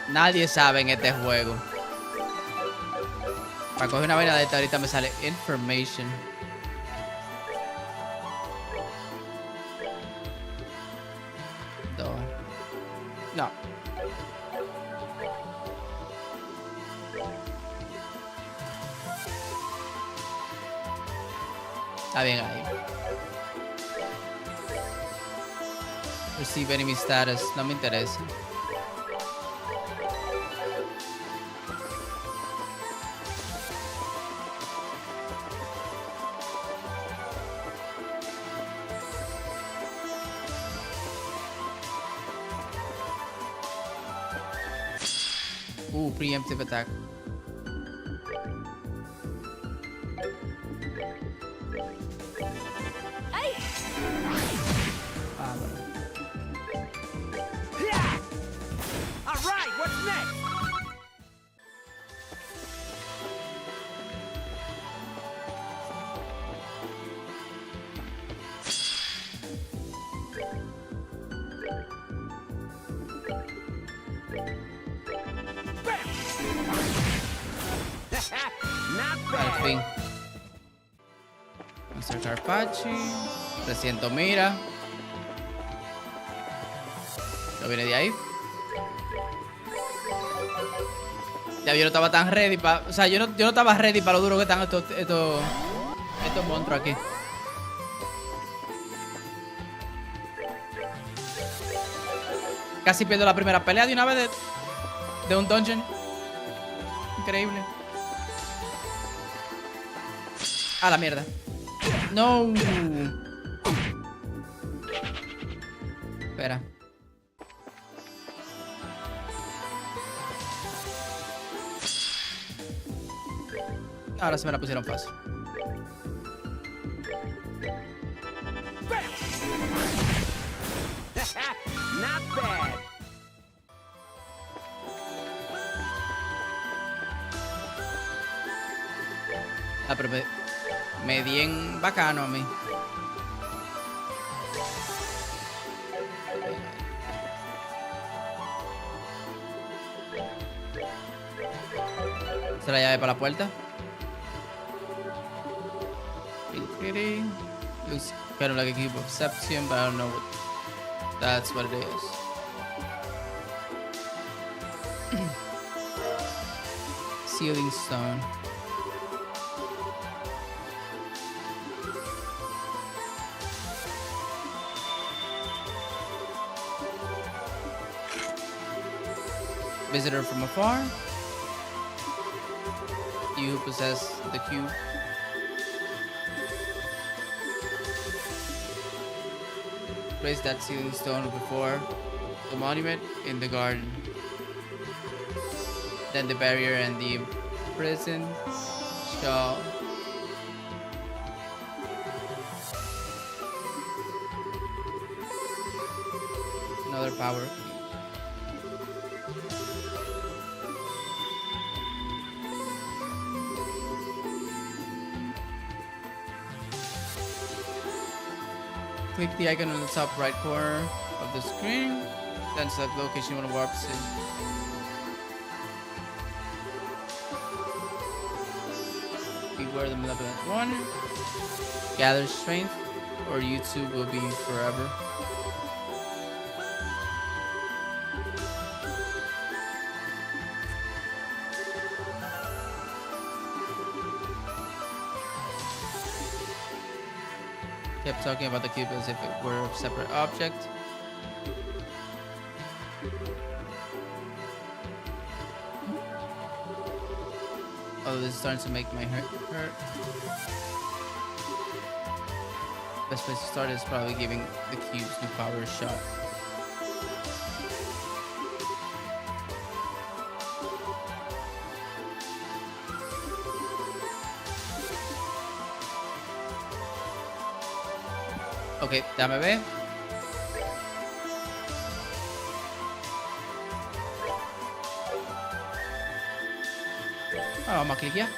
Nadie sabe en este juego. Para coger una vaina de esta ahorita me sale information. No. Está bien ahí. Receive enemy status. No me interesa. Preemptive attack. Ay. Ah, bueno. Yeah. All right, what's next? Not Al bad. fin. Monster Carpacci. 300 mira. Lo viene de ahí. Ya yo no estaba tan ready para... O sea, yo no estaba ready para lo duro que están estos monstruos aquí. Casi pierdo la primera pelea de una vez de un dungeon. Increíble. A la mierda. No. Espera. Ahora se me la pusieron fácil. Not bad. Ah, pero me di en bacano a mí. ¿Se la llave para la puerta? Looks kind of like a cube of Septium, but I don't know what that's what it is. Sealing stone. Visitor from afar. You who possess the cube. Place that sealing stone before the monument in the garden. Then the barrier and the prison shall another power. Click the icon on the top right corner of the screen, then select the location you want to warp to. Beware the malevolent one. Gather strength, or you two will be forever. Kept talking about the cube as if it were a separate object. Oh, this is starting to make my heart hurt. Best place to start is probably giving the cubes new power a shot. Ok, déjame ver. vamos a cliquear.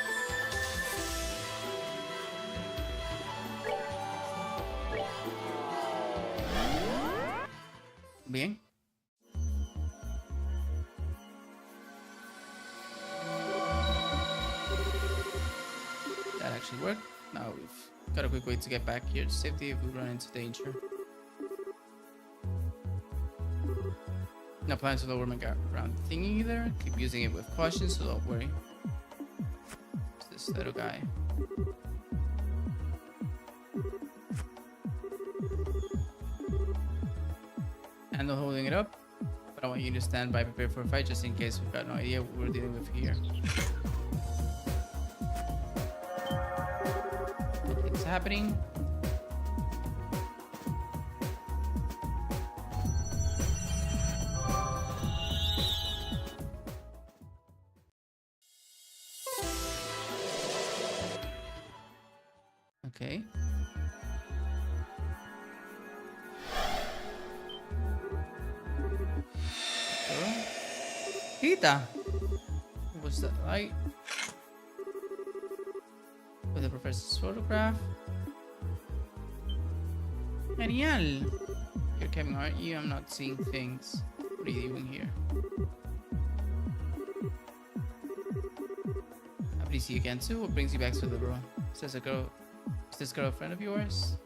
Bien. That actually worked. Now we've got a quick way to get back here to safety if we run into danger. No plans to lower my ground thingy either. Keep using it with caution, so don't worry. It's this little guy. Handle holding it up, but I want you to stand by prepared for a fight just in case we've got no idea what we're dealing with here. Nothing's happening. Okay. Kita! What was that light? With the professor's photograph. Genial! You're coming, aren't you? I'm not seeing things. What are you doing here? Happy to see you again too. What brings you back to the room? Says a girl. Is this girl a friend of yours?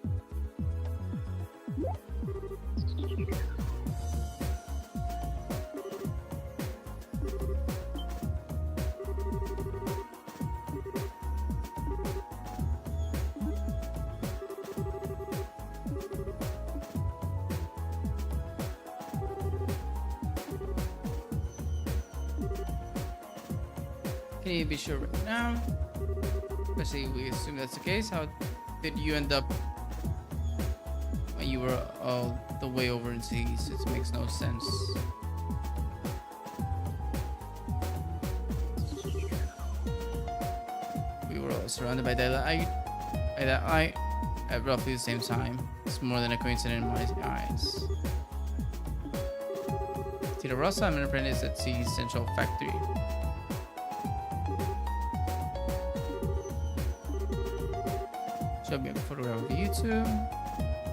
Can you be sure right now? Especially we assume that's the case. How did you end up when you were all the way over in the east? It makes no sense. We were all surrounded by that light at roughly the same time. It's more than a coincidence in my eyes. Tita Rosa, I'm an apprentice at the Central Factory. Showed me a photograph of you two.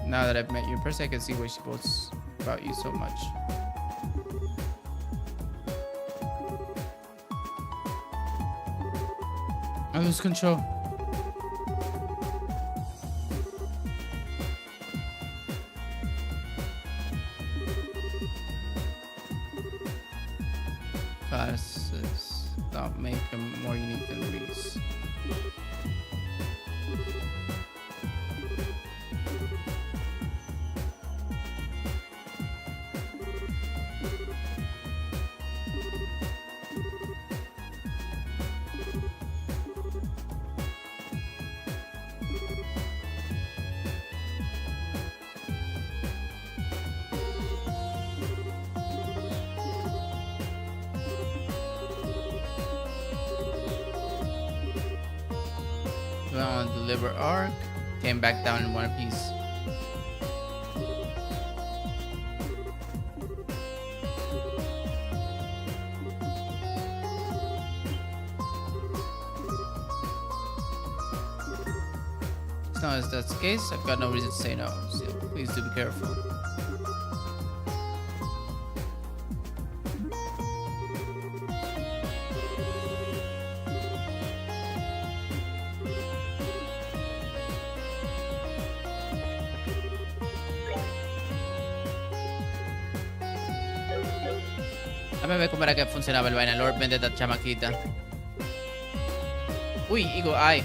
Now that I've met you in person, I can see why she boasts about you so much. I lose control. Classes don't make them more unique than Reese. Went on a deliberate arc, came back down in one piece. As long as that's the case, I've got no reason to say no, so please do be careful. Déjame ver cómo era que funcionaba el vaina. Lord vende esta chamaquita. Uy, Igo, ay.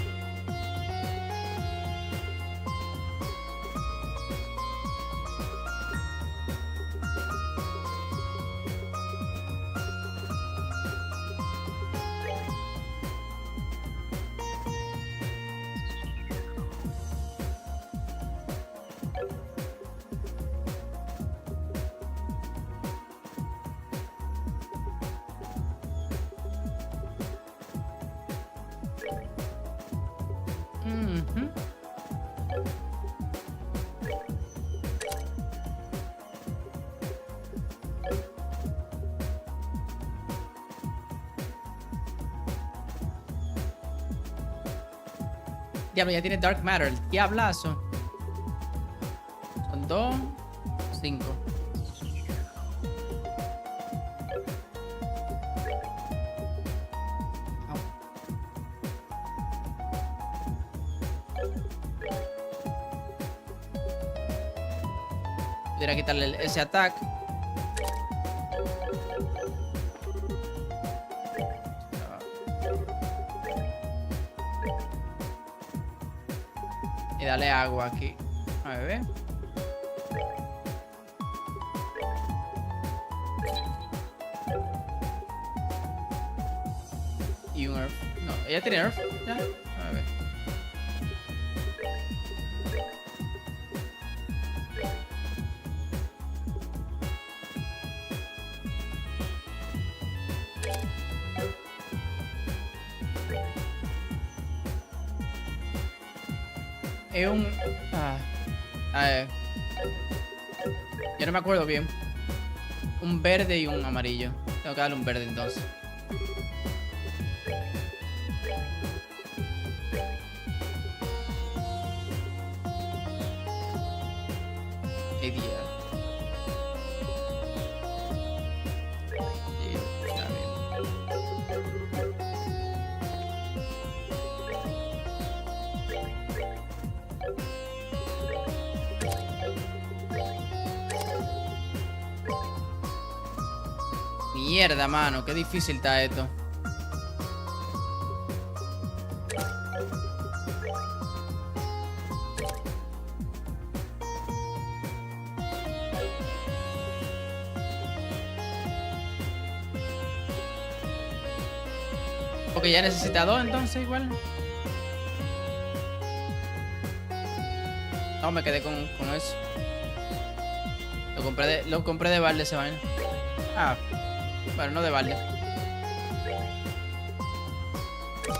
Diablo, ya tiene Dark Matter. El diablazo. Son 2, 5. Pudiera quitarle ese ataque. Y dale agua aquí. A ver. Y un Earth. No, ella tiene Earth. Ya. A ver. Es un... a ver. Yo no me acuerdo bien. Un verde y un amarillo. Tengo que darle un verde entonces. Idea. Sí, está bien. Mierda, mano. Qué difícil está esto. Porque ya necesita 2 entonces igual. No, me quedé con eso. Lo compré de balde esa vaina. Ah, bueno, no de balde.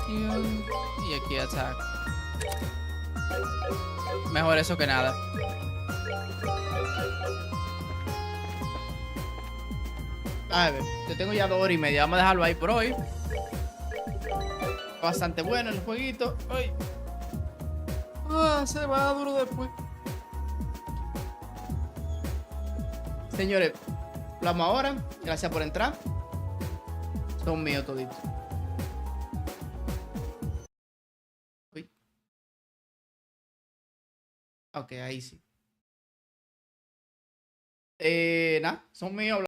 Y aquí attack. Mejor eso que nada. A ver, yo tengo ya 2 horas y media. Vamos a dejarlo ahí por hoy. Bastante bueno el jueguito. Ay. Se va duro después. Señores, hablamos ahora. Gracias por entrar. Son míos toditos. Uy. Ok, ahí sí. Nada, son míos.